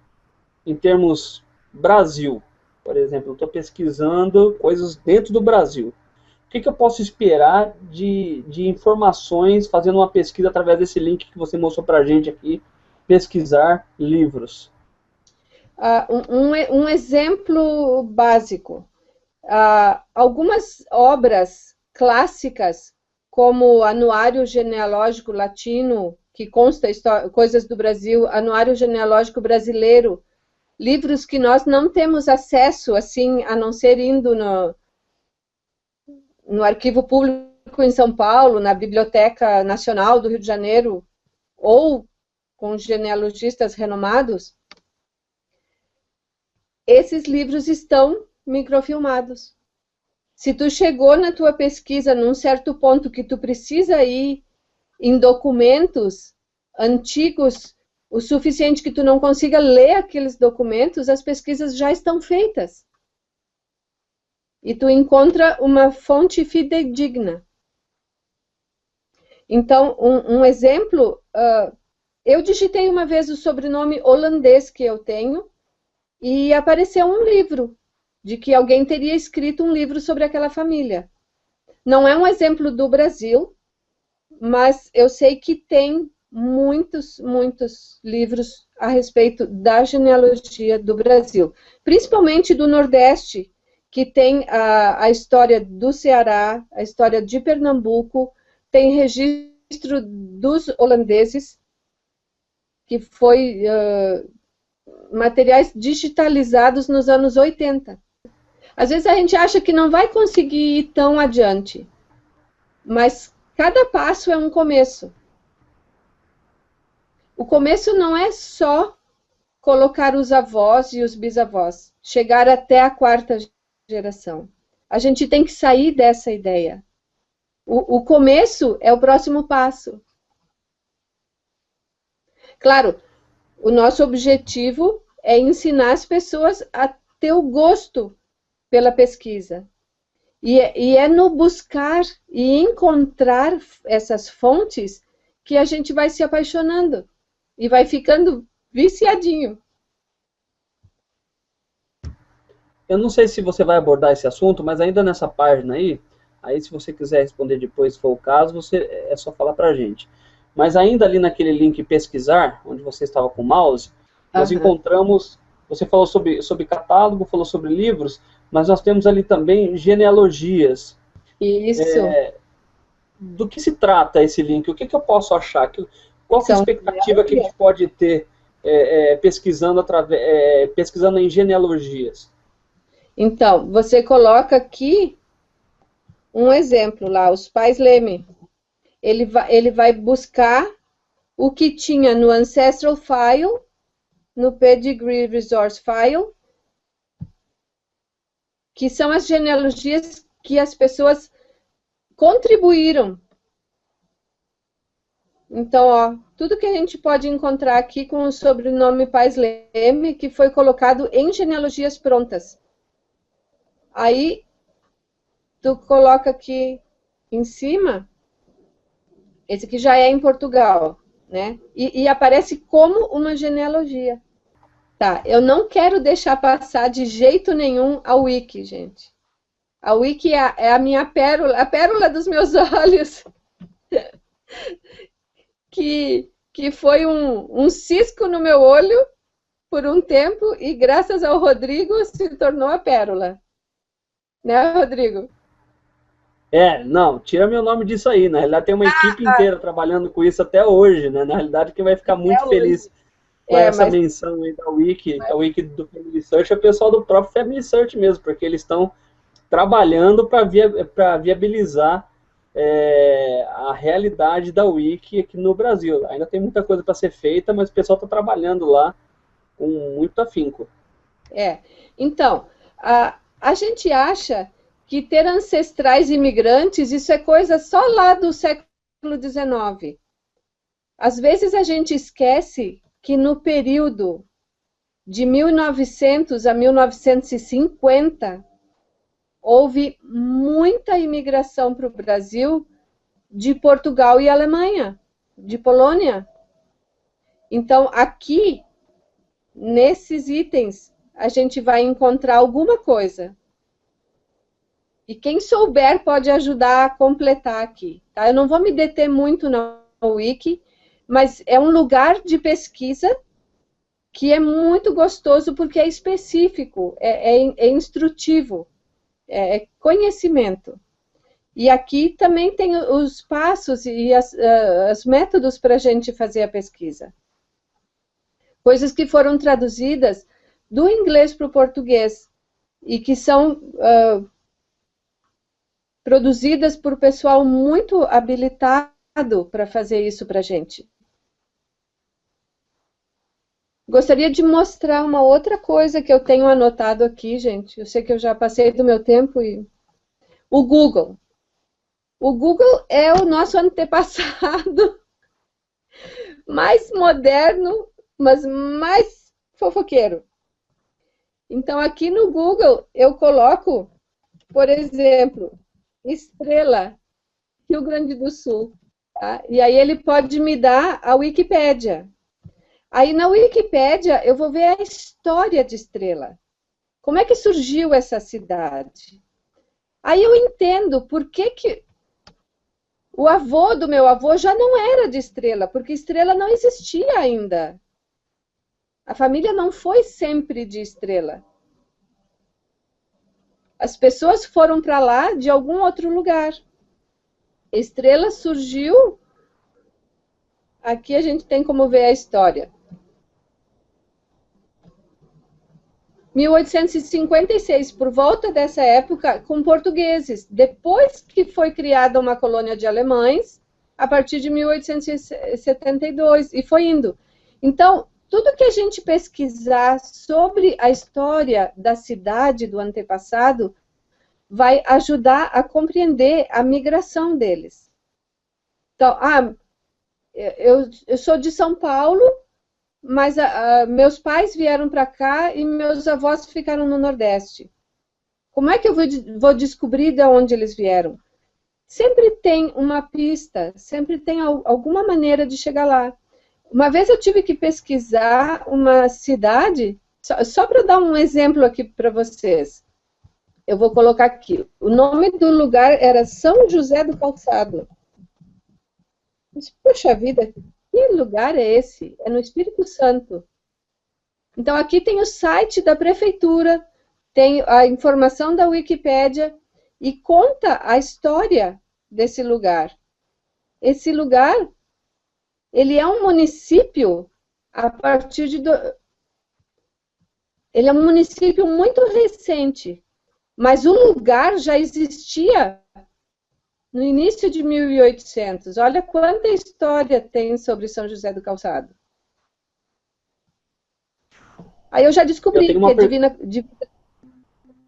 em termos Brasil? Por exemplo, eu estou pesquisando coisas dentro do Brasil. O que eu posso esperar de informações fazendo uma pesquisa através desse link que você mostrou para a gente aqui, pesquisar livros? Um exemplo básico. Algumas obras clássicas, como Anuário Genealógico Latino, que consta coisas do Brasil, Anuário Genealógico Brasileiro, livros que nós não temos acesso, assim, a não ser indo no Arquivo Público em São Paulo, na Biblioteca Nacional do Rio de Janeiro, ou com genealogistas renomados, esses livros estão microfilmados. Se tu chegou na tua pesquisa num certo ponto que tu precisa ir em documentos antigos, o suficiente que tu não consiga ler aqueles documentos, as pesquisas já estão feitas. E tu encontra uma fonte fidedigna. Então, um exemplo, eu digitei uma vez o sobrenome holandês que eu tenho e apareceu um livro de que alguém teria escrito um livro sobre aquela família. Não é um exemplo do Brasil, mas eu sei que tem muitos livros a respeito da genealogia do Brasil, principalmente do Nordeste, que tem a história do Ceará, a história de Pernambuco, tem registro dos holandeses, que foi materiais digitalizados nos anos 80. Às vezes a gente acha que não vai conseguir ir tão adiante, mas cada passo é um começo. O começo não é só colocar os avós e os bisavós, chegar até a quarta geração. A gente tem que sair dessa ideia. O começo é o próximo passo. Claro, o nosso objetivo é ensinar as pessoas a ter o gosto pela pesquisa. E é no buscar e encontrar essas fontes que a gente vai se apaixonando e vai ficando viciadinho. Eu não sei se você vai abordar esse assunto, mas ainda nessa página aí se você quiser responder depois, se for o caso, é só falar para a gente. Mas ainda ali naquele link pesquisar, onde você estava com o mouse, nós encontramos, você falou sobre catálogo, falou sobre livros, mas nós temos ali também genealogias. Isso. Do que se trata esse link? O que eu posso achar? Qual que é a expectativa que a gente pode ter pesquisando em genealogias? Então, você coloca aqui um exemplo lá, os pais Leme. Ele vai buscar o que tinha no Ancestral File, no Pedigree Resource File, que são as genealogias que as pessoas contribuíram. Então, ó, tudo que a gente pode encontrar aqui com o sobrenome Pais Leme, que foi colocado em genealogias prontas. Aí, tu coloca aqui em cima, esse aqui já é em Portugal, né? E aparece como uma genealogia. Tá, eu não quero deixar passar de jeito nenhum a Wiki, gente. A Wiki é a minha pérola, a pérola dos meus olhos. que foi um cisco no meu olho por um tempo e graças ao Rodrigo se tornou a pérola. Né, Rodrigo? Não, tira meu nome disso aí. Na realidade, tem uma equipe inteira trabalhando com isso até hoje, né? Na realidade, quem vai ficar muito feliz com essa menção aí da Wiki, a Wiki do Family Search, é o pessoal do próprio Family Search mesmo, porque eles estão trabalhando para viabilizar a realidade da Wiki aqui no Brasil. Ainda tem muita coisa para ser feita, mas o pessoal está trabalhando lá com muito afinco. Então, a gente acha que ter ancestrais imigrantes, isso é coisa só lá do século XIX. Às vezes a gente esquece que no período de 1900 a 1950, houve muita imigração para o Brasil de Portugal e Alemanha, de Polônia. Então, aqui, nesses itens, a gente vai encontrar alguma coisa. E quem souber pode ajudar a completar aqui. Tá? Eu não vou me deter muito na Wiki, mas é um lugar de pesquisa que é muito gostoso porque é específico, é instrutivo, é conhecimento. E aqui também tem os passos e os métodos para a gente fazer a pesquisa. Coisas que foram traduzidas do inglês para o português e que são produzidas por pessoal muito habilitado para fazer isso para a gente. Gostaria de mostrar uma outra coisa que eu tenho anotado aqui, gente. Eu sei que eu já passei do meu tempo. O Google. O Google é o nosso antepassado mais moderno, mas mais fofoqueiro. Então, aqui no Google, eu coloco, por exemplo, Estrela, Rio Grande do Sul. Tá? E aí ele pode me dar a Wikipédia. Aí na Wikipédia eu vou ver a história de Estrela. Como é que surgiu essa cidade? Aí eu entendo por que o avô do meu avô já não era de Estrela, porque Estrela não existia ainda. A família não foi sempre de Estrela. As pessoas foram para lá de algum outro lugar. Estrela surgiu... Aqui a gente tem como ver a história. 1856, por volta dessa época, com portugueses. Depois que foi criada uma colônia de alemães, a partir de 1872, e foi indo. Então, tudo que a gente pesquisar sobre a história da cidade do antepassado vai ajudar a compreender a migração deles. Então, eu sou de São Paulo, mas meus pais vieram para cá e meus avós ficaram no Nordeste. Como é que eu vou descobrir de onde eles vieram? Sempre tem uma pista, sempre tem alguma maneira de chegar lá. Uma vez eu tive que pesquisar uma cidade, só para dar um exemplo aqui para vocês. Eu vou colocar aqui. O nome do lugar era São José do Calçado. Poxa vida, que lugar é esse? É no Espírito Santo. Então, aqui tem o site da prefeitura, tem a informação da Wikipédia e conta a história desse lugar. Esse lugar, ele é um município a partir de... Ele é um município muito recente, mas o lugar já existia no início de 1800. Olha quanta história tem sobre São José do Calçado. Aí eu já descobri que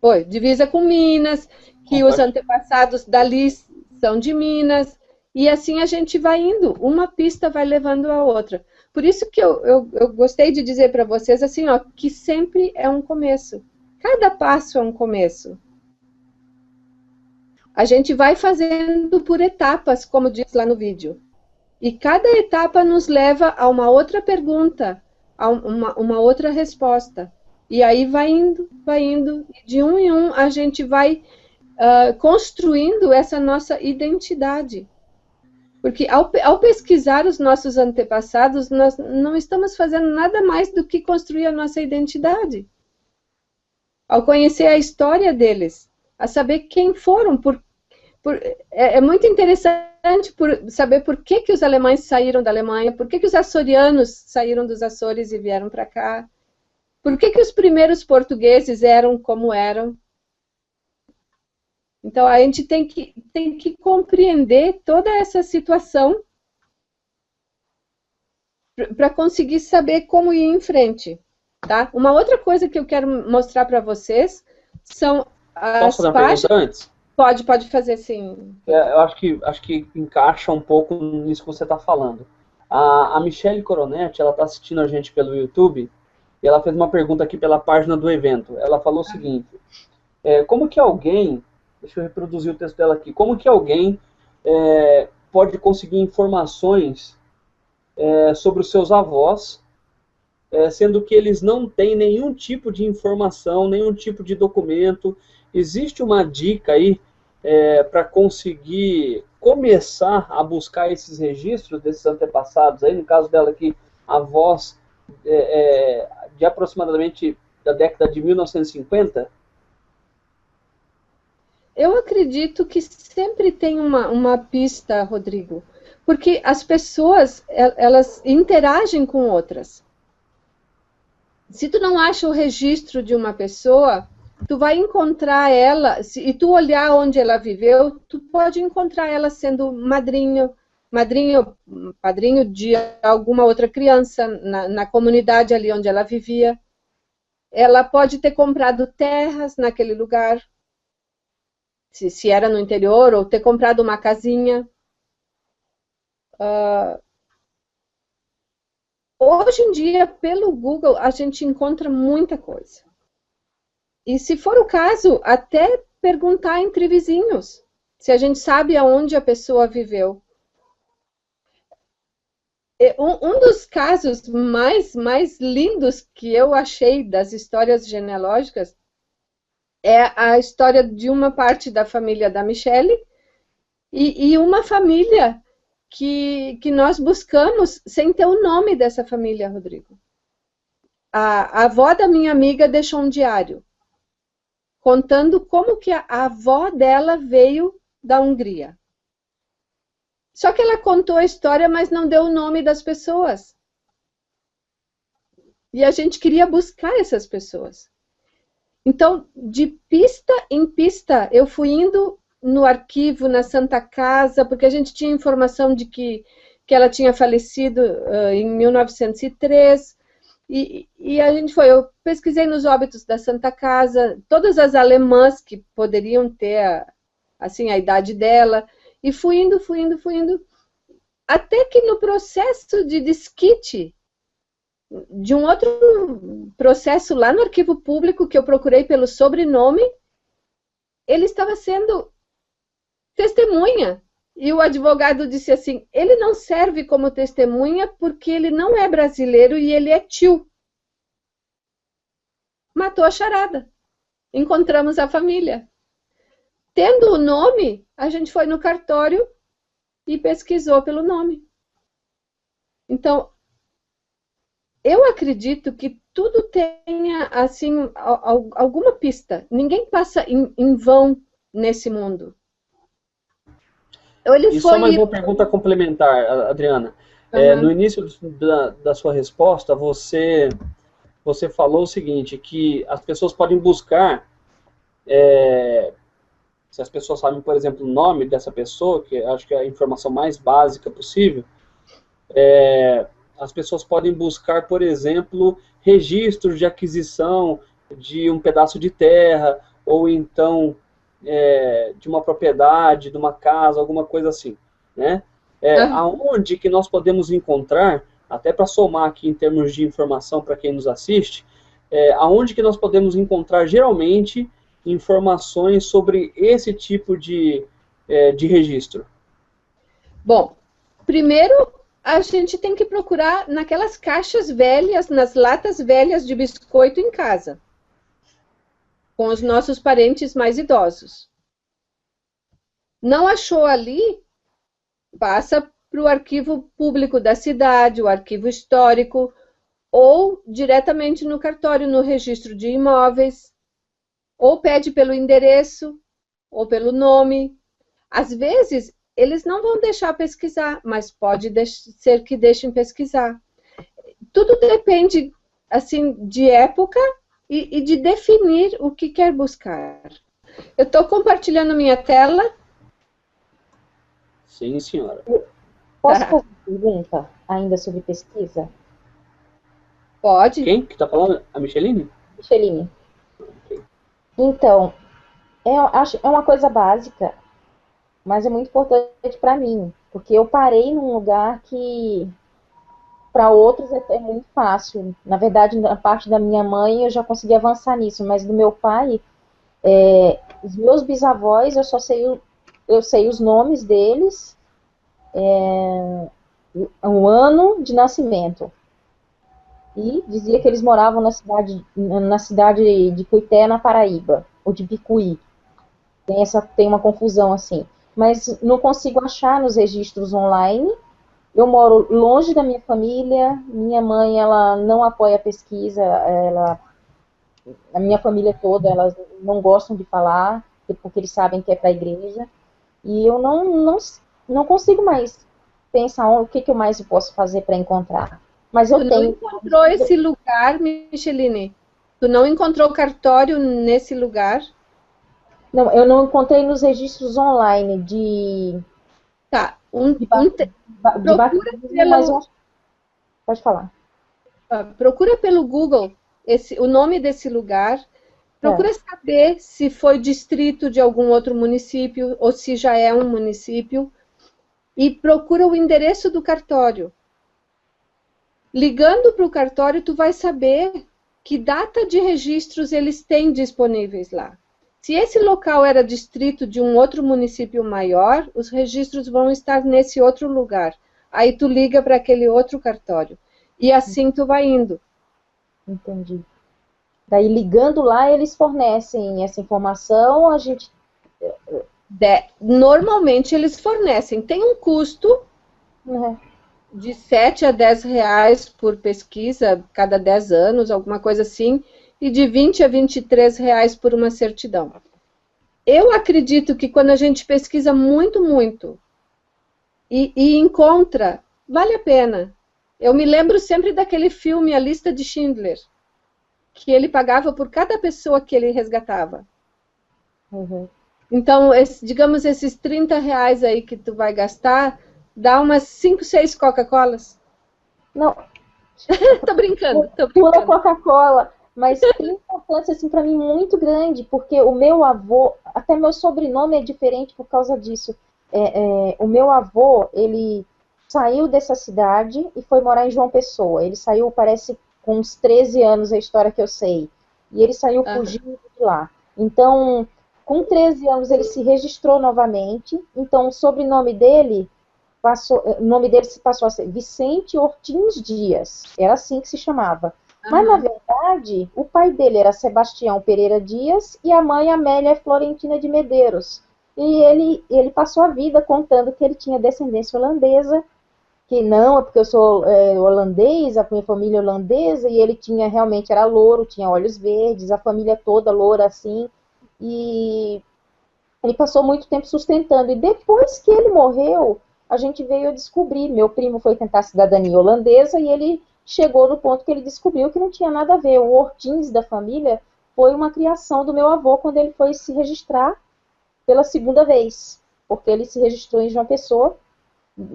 é divisa com Minas, que os antepassados dali são de Minas, e assim a gente vai indo, uma pista vai levando a outra. Por isso que eu gostei de dizer para vocês assim, ó, que sempre é um começo. Cada passo é um começo. A gente vai fazendo por etapas, como diz lá no vídeo. E cada etapa nos leva a uma outra pergunta, a uma outra resposta. E aí vai indo, e de um em um a gente vai construindo essa nossa identidade. Porque ao pesquisar os nossos antepassados, nós não estamos fazendo nada mais do que construir a nossa identidade. Ao conhecer a história deles, a saber quem foram, é muito interessante saber por que os alemães saíram da Alemanha, por que os açorianos saíram dos Açores e vieram para cá, por que os primeiros portugueses eram como eram. Então, a gente tem que compreender toda essa situação para conseguir saber como ir em frente. Tá? Uma outra coisa que eu quero mostrar para vocês são as Posso fazer uma páginas... pergunta antes? Pode fazer sim. Eu acho que encaixa um pouco nisso que você está falando. A Michelle Coronetti, ela está assistindo a gente pelo YouTube, e ela fez uma pergunta aqui pela página do evento. Ela falou o seguinte, como que alguém, deixa eu reproduzir o texto dela aqui, como que alguém pode conseguir informações sobre os seus avós, sendo que eles não têm nenhum tipo de informação, nenhum tipo de documento? Existe uma dica aí para conseguir começar a buscar esses registros desses antepassados, aí no caso dela aqui, avós de aproximadamente da década de 1950? Eu acredito que sempre tem uma pista, Rodrigo, porque as pessoas, elas interagem com outras. Se tu não acha o registro de uma pessoa, tu vai encontrar ela, e tu olhar onde ela viveu, tu pode encontrar ela sendo padrinho de alguma outra criança na comunidade ali onde ela vivia. Ela pode ter comprado terras naquele lugar, se era no interior, ou ter comprado uma casinha. Hoje em dia, pelo Google, a gente encontra muita coisa. E se for o caso, até perguntar entre vizinhos, se a gente sabe aonde a pessoa viveu. Um dos casos mais lindos que eu achei das histórias genealógicas é a história de uma parte da família da Michelle e uma família que nós buscamos sem ter o nome dessa família, Rodrigo. A avó da minha amiga deixou um diário contando como que a avó dela veio da Hungria. Só que ela contou a história, mas não deu o nome das pessoas. E a gente queria buscar essas pessoas. Então, de pista em pista, eu fui indo no arquivo, na Santa Casa, porque a gente tinha informação de que ela tinha falecido em 1903, e a gente foi, eu pesquisei nos óbitos da Santa Casa, todas as alemãs que poderiam ter, assim, a idade dela, e fui indo, até que no processo de desquite, de um outro processo lá no arquivo público, que eu procurei pelo sobrenome, ele estava sendo testemunha. E o advogado disse assim, ele não serve como testemunha porque ele não é brasileiro e ele é tio. Matou a charada. Encontramos a família. Tendo o nome, a gente foi no cartório e pesquisou pelo nome. Então, eu acredito que tudo tenha, assim, alguma pista. Ninguém passa em vão nesse mundo. E só mais uma pergunta complementar, Adriana. No início da sua resposta, você falou o seguinte, que as pessoas podem buscar, se as pessoas sabem, por exemplo, o nome dessa pessoa, que acho que é a informação mais básica possível, as pessoas podem buscar, por exemplo, registros de aquisição de um pedaço de terra, ou então de uma propriedade, de uma casa, alguma coisa assim, né? Aonde que nós podemos encontrar, até para somar aqui em termos de informação para quem nos assiste, aonde que nós podemos encontrar geralmente informações sobre esse tipo de registro? Bom, primeiro a gente tem que procurar naquelas caixas velhas, nas latas velhas de biscoito em casa, com os nossos parentes mais idosos. Não achou ali? Passa para o arquivo público da cidade, o arquivo histórico, ou diretamente no cartório, no registro de imóveis, ou pede pelo endereço, ou pelo nome. Às vezes, eles não vão deixar pesquisar, mas pode ser que deixem pesquisar. Tudo depende, assim, de época e de definir o que quer buscar. Eu estou compartilhando minha tela. Sim, senhora. Posso fazer uma pergunta ainda sobre pesquisa? Pode. Quem que está falando? A Micheline? Micheline. Então, é uma coisa básica, mas é muito importante para mim, porque eu parei num lugar que para outros é muito fácil. Na verdade, na parte da minha mãe eu já consegui avançar nisso, mas do meu pai, os meus bisavós eu sei os nomes deles, o ano de nascimento. E dizia que eles moravam na cidade de Cuité, na Paraíba, ou de Picuí. Tem uma confusão assim. Mas não consigo achar nos registros online. Eu moro longe da minha família. Minha mãe, ela não apoia a pesquisa. A minha família toda, elas não gostam de falar, porque eles sabem que é para a igreja. E eu não consigo mais pensar o que eu mais posso fazer para encontrar. Mas eu Tu não tenho. encontrou esse lugar, Micheline? Tu não encontrou cartório nesse lugar? Não, eu não encontrei nos registros online Tá. de Procura batismo, mas eu acho. Pode falar. Procura pelo Google o nome desse lugar. Procura saber se foi distrito de algum outro município ou se já é um município. E procura o endereço do cartório. Ligando para o cartório, tu vai saber que data de registros eles têm disponíveis lá. Se esse local era distrito de um outro município maior, os registros vão estar nesse outro lugar. Aí tu liga para aquele outro cartório. E assim tu vai indo. Entendi. Daí, ligando lá, eles fornecem essa informação, a gente... Normalmente eles fornecem. Tem um custo de 7 a 10 reais por pesquisa, cada 10 anos, alguma coisa assim, e de 20 a 23 reais por uma certidão. Eu acredito que quando a gente pesquisa muito, muito, e encontra, vale a pena. Eu me lembro sempre daquele filme, A Lista de Schindler, que ele pagava por cada pessoa que ele resgatava. Então, digamos, esses 30 reais aí que tu vai gastar, dá umas 5, 6 Coca-Colas. Não. Tô brincando. Pula Coca-Cola. Mas tem importância, assim, para mim, muito grande, porque o meu avô, até meu sobrenome é diferente por causa disso. O meu avô, ele saiu dessa cidade e foi morar em João Pessoa. Ele saiu, parece, com uns 13 anos, a história que eu sei. E ele saiu fugindo de lá. Então, com 13 anos, ele se registrou novamente. Então, o sobrenome dele se passou a ser Vicente Ortins Dias. Era assim que se chamava. Mas, na verdade, o pai dele era Sebastião Pereira Dias e a mãe Amélia Florentina de Medeiros. E ele passou a vida contando que ele tinha descendência holandesa, que não, é porque eu sou holandês, a minha família é holandesa, e ele realmente era louro, tinha olhos verdes, a família toda loura assim, e ele passou muito tempo sustentando. E depois que ele morreu, a gente veio a descobrir, meu primo foi tentar cidadania holandesa, e ele chegou no ponto que ele descobriu que não tinha nada a ver. O Ortins da família foi uma criação do meu avô quando ele foi se registrar pela segunda vez, porque ele se registrou em João Pessoa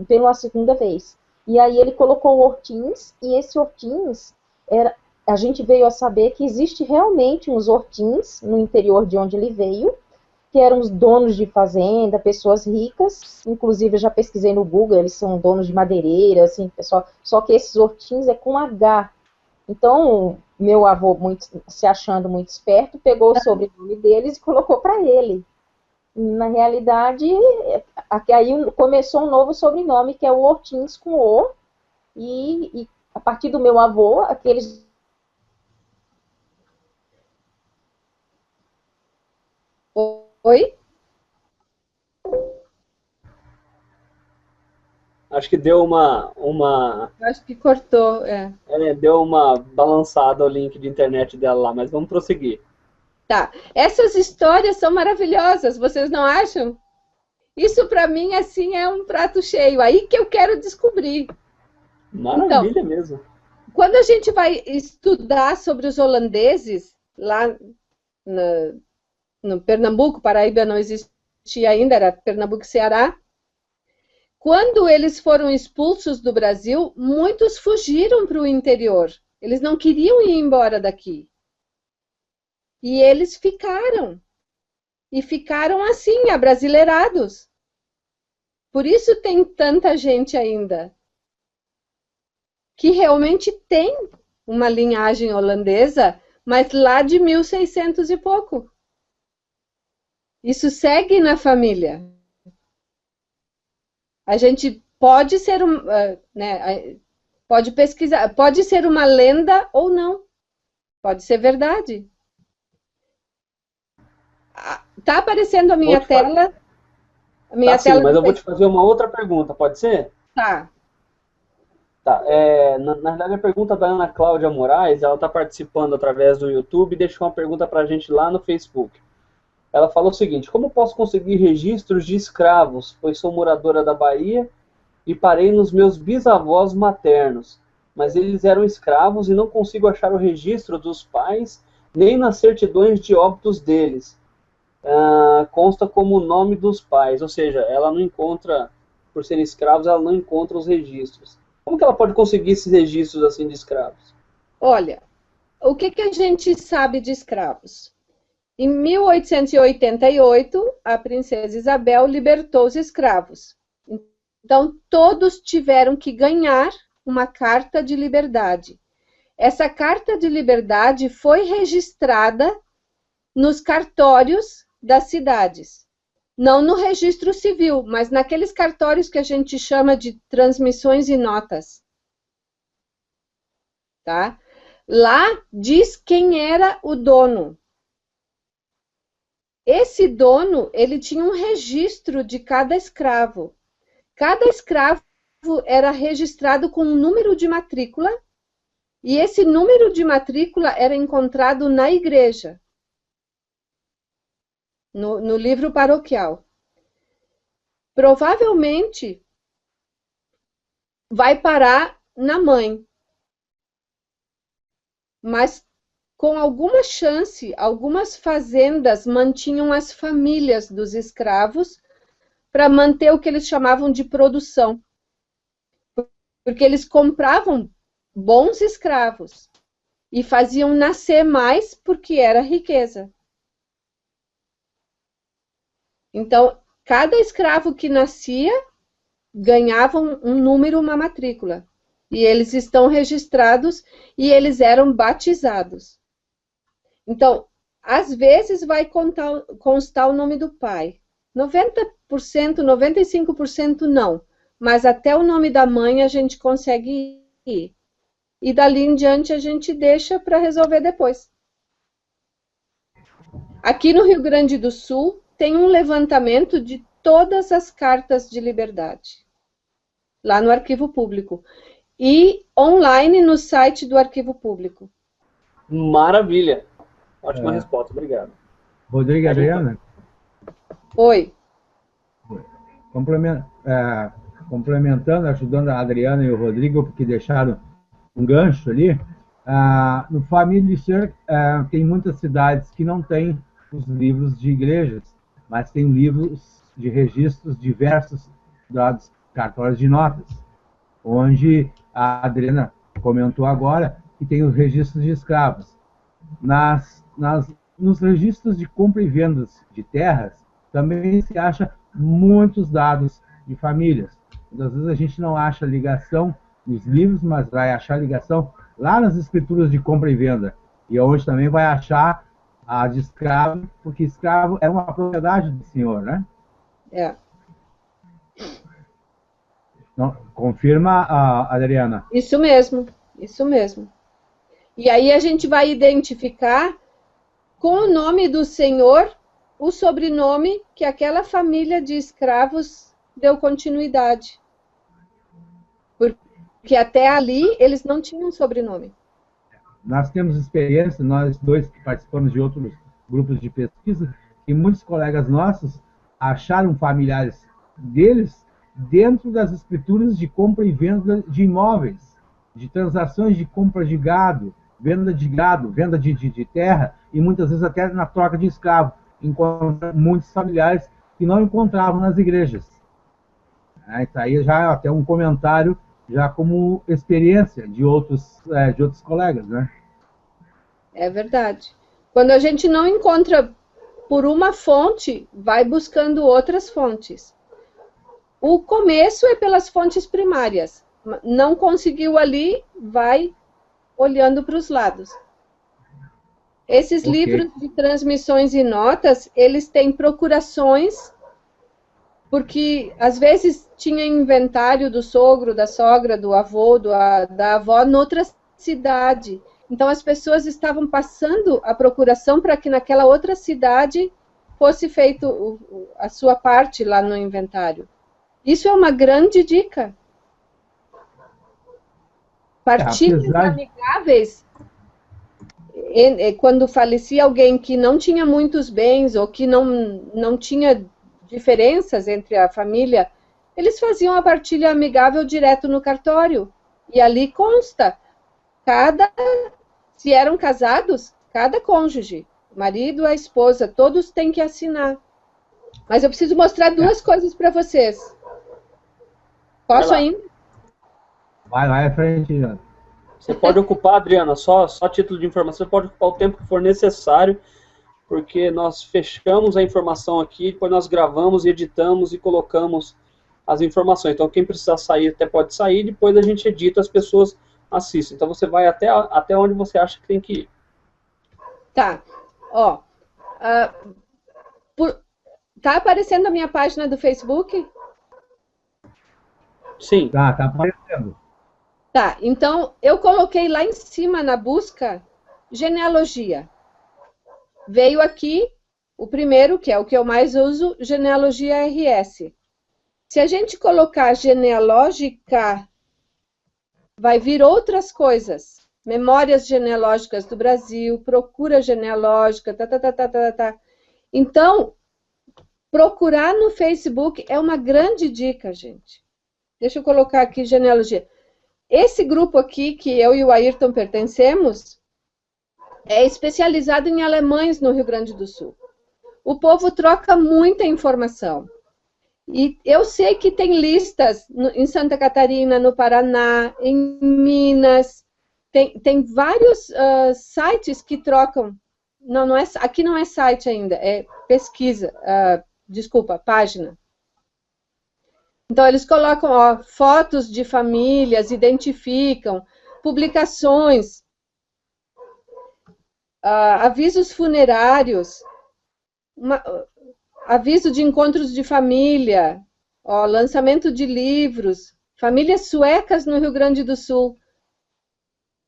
pela segunda vez. E aí ele colocou o Ortins, e esse Ortins, a gente veio a saber que existe realmente uns Ortins no interior de onde ele veio, que eram os donos de fazenda, pessoas ricas, inclusive eu já pesquisei no Google, eles são donos de madeireira, assim, pessoal, só que esses Ortins é com H. Então, meu avô, se achando muito esperto, pegou o sobrenome deles e colocou para ele. Na realidade, aí começou um novo sobrenome, que é o Ortins com O, e a partir do meu avô, aqueles... Oi? Acho que deu uma... Acho que cortou, deu uma balançada o link de internet dela lá, mas vamos prosseguir. Tá. Essas histórias são maravilhosas, vocês não acham? Isso para mim, assim, é um prato cheio. Aí que eu quero descobrir. Maravilha então, mesmo. Quando a gente vai estudar sobre os holandeses, lá no Pernambuco, Paraíba não existia ainda, era Pernambuco e Ceará. Quando eles foram expulsos do Brasil, muitos fugiram para o interior. Eles não queriam ir embora daqui. E eles ficaram. E ficaram assim, abrasileirados. Por isso tem tanta gente ainda que realmente tem uma linhagem holandesa, mas lá de 1600 e pouco. Isso segue na família. A gente pode ser pode pesquisar, pode ser uma lenda ou não. Pode ser verdade. Tá aparecendo a minha Vou te fa- tela? A minha Tá sim, tela mas do eu vou te Facebook. fazer uma outra pergunta, pode ser? Tá. Tá, na verdade a pergunta da Ana Cláudia Moraes, ela está participando através do YouTube e deixou uma pergunta para a gente lá no Facebook. Ela falou o seguinte: como posso conseguir registros de escravos, pois sou moradora da Bahia e parei nos meus bisavós maternos, mas eles eram escravos e não consigo achar o registro dos pais nem nas certidões de óbitos deles. Consta como o nome dos pais, ou seja, ela não encontra, por serem escravos, ela não encontra os registros. Como que ela pode conseguir esses registros assim de escravos? Olha, o que a gente sabe de escravos? Em 1888, a princesa Isabel libertou os escravos. Então, todos tiveram que ganhar uma carta de liberdade. Essa carta de liberdade foi registrada nos cartórios das cidades. Não no registro civil, mas naqueles cartórios que a gente chama de transmissões e notas. Tá? Lá diz quem era o dono. Esse dono, ele tinha um registro de cada escravo. Cada escravo era registrado com um número de matrícula, e esse número de matrícula era encontrado na igreja, no livro paroquial. Provavelmente vai parar na mãe, mas com alguma chance, algumas fazendas mantinham as famílias dos escravos para manter o que eles chamavam de produção. Porque eles compravam bons escravos e faziam nascer mais porque era riqueza. Então, cada escravo que nascia ganhava um número, uma matrícula. E eles estão registrados e eles eram batizados. Então, às vezes vai constar o nome do pai. 90%, 95% não. Mas até o nome da mãe a gente consegue ir. E dali em diante a gente deixa para resolver depois. Aqui no Rio Grande do Sul tem um levantamento de todas as cartas de liberdade. Lá no Arquivo Público. E online no site do Arquivo Público. Maravilha. Ótima resposta, obrigado. Rodrigo, Adriana? Oi. Complementando, ajudando a Adriana e o Rodrigo, porque deixaram um gancho ali. No Family Search tem muitas cidades que não têm os livros de igrejas, mas tem livros de registros diversos dados cartórios de notas, onde a Adriana comentou agora que tem os registros de escravos. Nos registros de compra e vendas de terras também se acha muitos dados de famílias. Às vezes a gente não acha ligação nos livros, mas vai achar ligação lá nas escrituras de compra e venda. E onde também vai achar a de escravo, porque escravo é uma propriedade do senhor, né? É. Não, confirma, Adriana? Isso mesmo, isso mesmo. E aí a gente vai identificar com o nome do senhor o sobrenome que aquela família de escravos deu continuidade. Porque até ali eles não tinham sobrenome. Nós temos experiência, nós dois que participamos de outros grupos de pesquisa, e muitos colegas nossos acharam familiares deles dentro das escrituras de compra e venda de imóveis, de transações de compra de gado, venda de terra, e muitas vezes até na troca de escravo. Encontram muitos familiares que não encontravam nas igrejas. Isso aí já até um comentário, já como experiência de outros colegas, né? É verdade. Quando a gente não encontra por uma fonte, vai buscando outras fontes. O começo é pelas fontes primárias. Não conseguiu ali, vai olhando para os lados. Esses livros de transmissões e notas, eles têm procurações, porque às vezes tinha inventário do sogro, da sogra, do avô, da avó, noutra cidade. Então as pessoas estavam passando a procuração para que naquela outra cidade fosse feito a sua parte lá no inventário. Isso é uma grande dica. Partilhas amigáveis, quando falecia alguém que não tinha muitos bens ou que não tinha diferenças entre a família, eles faziam a partilha amigável direto no cartório. E ali consta, se eram casados, cada cônjuge, o marido, a esposa, todos têm que assinar. Mas eu preciso mostrar duas coisas para vocês. Posso ainda? Vai lá à frente, Jana. Você pode ocupar, Adriana, só a título de informação, você pode ocupar o tempo que for necessário, porque nós fechamos a informação aqui, depois nós gravamos, editamos e colocamos as informações. Então, quem precisar sair até pode sair, depois a gente edita, as pessoas assistem. Então, você vai até onde você acha que tem que ir. Tá. Ó, tá aparecendo a minha página do Facebook? Sim. Tá aparecendo. Tá, então eu coloquei lá em cima na busca genealogia. Veio aqui o primeiro, que é o que eu mais uso, genealogia RS. Se a gente colocar genealógica, vai vir outras coisas. Memórias genealógicas do Brasil, procura genealógica, Então, procurar no Facebook é uma grande dica, gente. Deixa eu colocar aqui genealogia. Esse grupo aqui, que eu e o Ayrton pertencemos, é especializado em alemães no Rio Grande do Sul. O povo troca muita informação. E eu sei que tem listas em Santa Catarina, no Paraná, em Minas. Tem vários sites que trocam. Não é, aqui não é site ainda, é pesquisa. Desculpa, página. Então, eles colocam fotos de famílias, identificam, publicações, avisos funerários, aviso de encontros de família, lançamento de livros, famílias suecas no Rio Grande do Sul.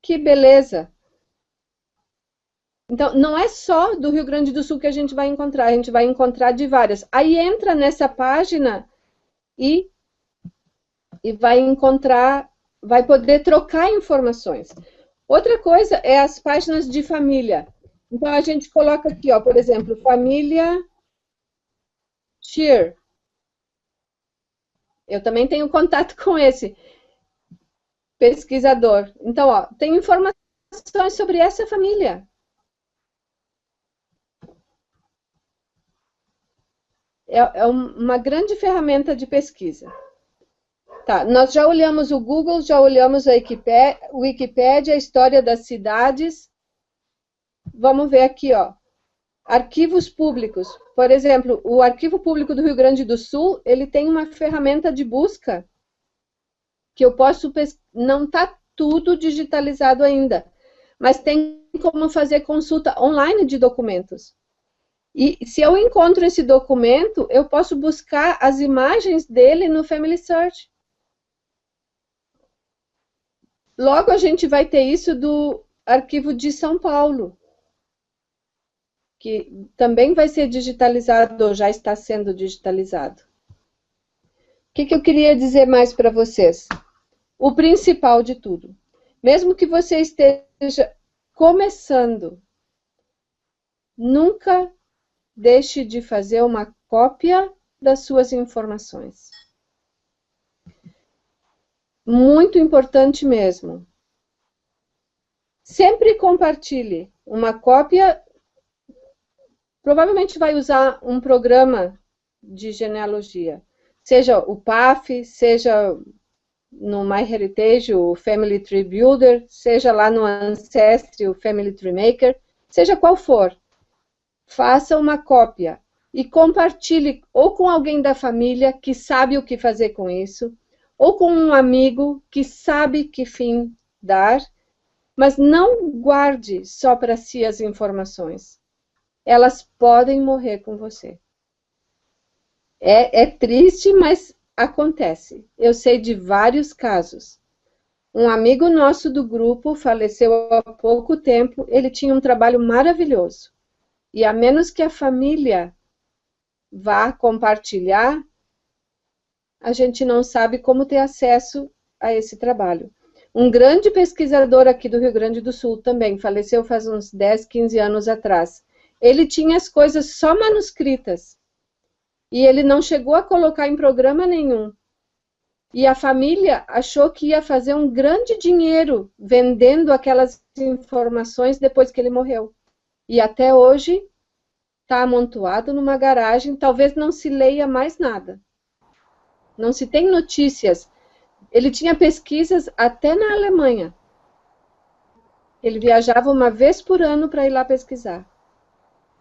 Que beleza! Então, não é só do Rio Grande do Sul que a gente vai encontrar de várias. Aí entra nessa página e vai encontrar, vai poder trocar informações. Outra coisa é as páginas de família. Então, a gente coloca aqui, por exemplo, família Cheer. Eu também tenho contato com esse pesquisador. Então, tem informações sobre essa família. É uma grande ferramenta de pesquisa. Tá, nós já olhamos o Google, já olhamos a Wikipédia, a história das cidades. Vamos ver aqui, arquivos públicos. Por exemplo, o Arquivo Público do Rio Grande do Sul, ele tem uma ferramenta de busca que eu posso não está tudo digitalizado ainda, mas tem como fazer consulta online de documentos. E se eu encontro esse documento, eu posso buscar as imagens dele no Family Search. Logo, a gente vai ter isso do Arquivo de São Paulo, que também vai ser digitalizado, ou já está sendo digitalizado. O que eu queria dizer mais para vocês? O principal de tudo. Mesmo que você esteja começando, nunca deixe de fazer uma cópia das suas informações. Muito importante mesmo. Sempre compartilhe uma cópia. Provavelmente vai usar um programa de genealogia. Seja o PAF, seja no MyHeritage, o Family Tree Builder, seja lá no Ancestry, o Family Tree Maker, seja qual for. Faça uma cópia e compartilhe ou com alguém da família que sabe o que fazer com isso, ou com um amigo que sabe que fim dar, mas não guarde só para si as informações. Elas podem morrer com você. É triste, mas acontece. Eu sei de vários casos. Um amigo nosso do grupo faleceu há pouco tempo, ele tinha um trabalho maravilhoso. E a menos que a família vá compartilhar, a gente não sabe como ter acesso a esse trabalho. Um grande pesquisador aqui do Rio Grande do Sul também, faleceu faz uns 10, 15 anos atrás. Ele tinha as coisas só manuscritas. E ele não chegou a colocar em programa nenhum. E a família achou que ia fazer um grande dinheiro vendendo aquelas informações depois que ele morreu. E até hoje está amontoado numa garagem, talvez não se leia mais nada. Não se tem notícias. Ele tinha pesquisas até na Alemanha. Ele viajava uma vez por ano para ir lá pesquisar.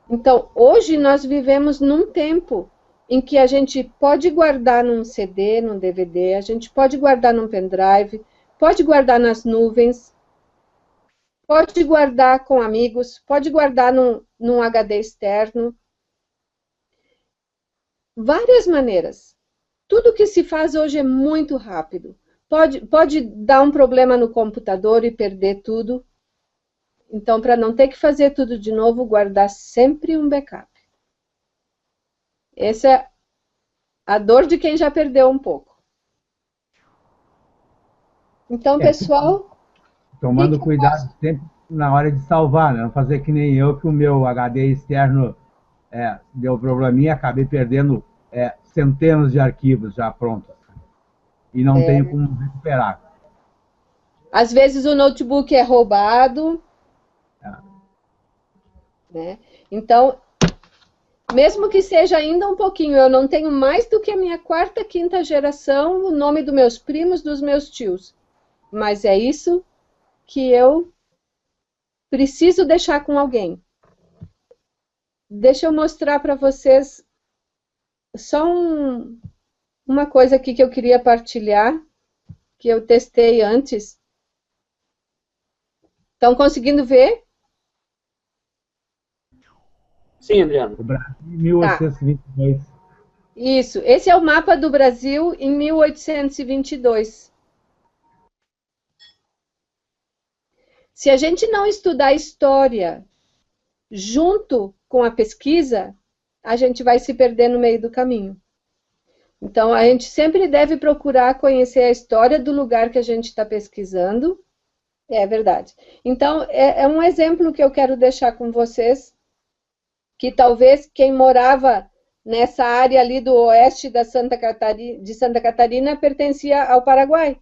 Então, hoje nós vivemos num tempo em que a gente pode guardar num CD, num DVD, a gente pode guardar num pendrive, pode guardar nas nuvens, pode guardar com amigos, pode guardar num HD externo. Várias maneiras. Tudo que se faz hoje é muito rápido. Pode dar um problema no computador e perder tudo. Então, para não ter que fazer tudo de novo, guardar sempre um backup. Essa é a dor de quem já perdeu um pouco. Então, pessoal... Tomando cuidado sempre na hora de salvar, né? Não fazer que nem eu, que o meu HD externo deu probleminha, acabei perdendo centenas de arquivos já prontos. E não tenho como recuperar. Às vezes o notebook é roubado. Né? Então, mesmo que seja ainda um pouquinho, eu não tenho mais do que a minha quarta, quinta geração, o nome dos meus primos, dos meus tios. Mas é isso que eu preciso deixar com alguém. Deixa eu mostrar para vocês só uma coisa aqui que eu queria partilhar, que eu testei antes. Estão conseguindo ver? Sim, Adriana. O Brasil, 1822. Isso, esse é o mapa do Brasil em 1822. Se a gente não estudar história junto com a pesquisa, a gente vai se perder no meio do caminho. Então, a gente sempre deve procurar conhecer a história do lugar que a gente está pesquisando. É verdade. Então, é um exemplo que eu quero deixar com vocês, que talvez quem morava nessa área ali do oeste de Santa Catarina pertencia ao Paraguai.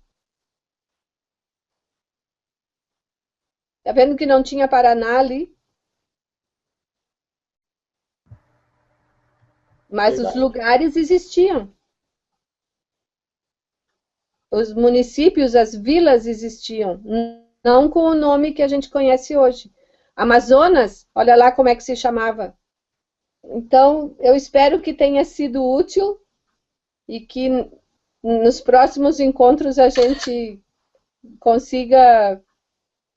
Tá vendo que não tinha Paraná ali? Mas os lugares existiam. Os municípios, as vilas existiam, não com o nome que a gente conhece hoje. Amazonas, olha lá como é que se chamava. Então, eu espero que tenha sido útil e que nos próximos encontros a gente consiga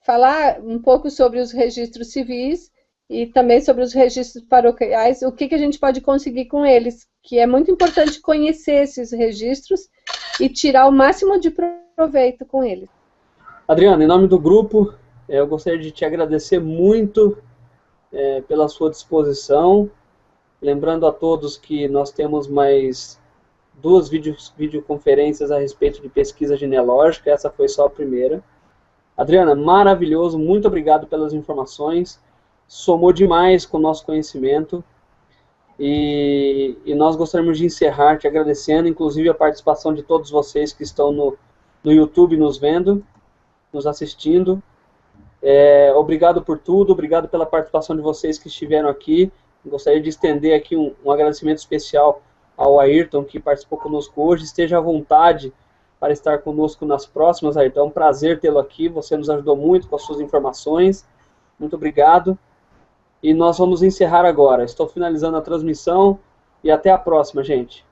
falar um pouco sobre os registros civis e também sobre os registros paroquiais, o que a gente pode conseguir com eles, que é muito importante conhecer esses registros e tirar o máximo de proveito com eles. Adriana, em nome do grupo, eu gostaria de te agradecer muito pela sua disposição. Lembrando a todos que nós temos mais 2 videoconferências a respeito de pesquisa genealógica, essa foi só a primeira. Adriana, maravilhoso, muito obrigado pelas informações, somou demais com o nosso conhecimento, e nós gostaríamos de encerrar te agradecendo, inclusive a participação de todos vocês que estão no YouTube nos vendo, nos assistindo. Obrigado por tudo, obrigado pela participação de vocês que estiveram aqui. Gostaria de estender aqui um agradecimento especial ao Ayrton, que participou conosco hoje. Esteja à vontade para estar conosco nas próximas, Ayrton. É um prazer tê-lo aqui, você nos ajudou muito com as suas informações. Muito obrigado. E nós vamos encerrar agora. Estou finalizando a transmissão e até a próxima, gente.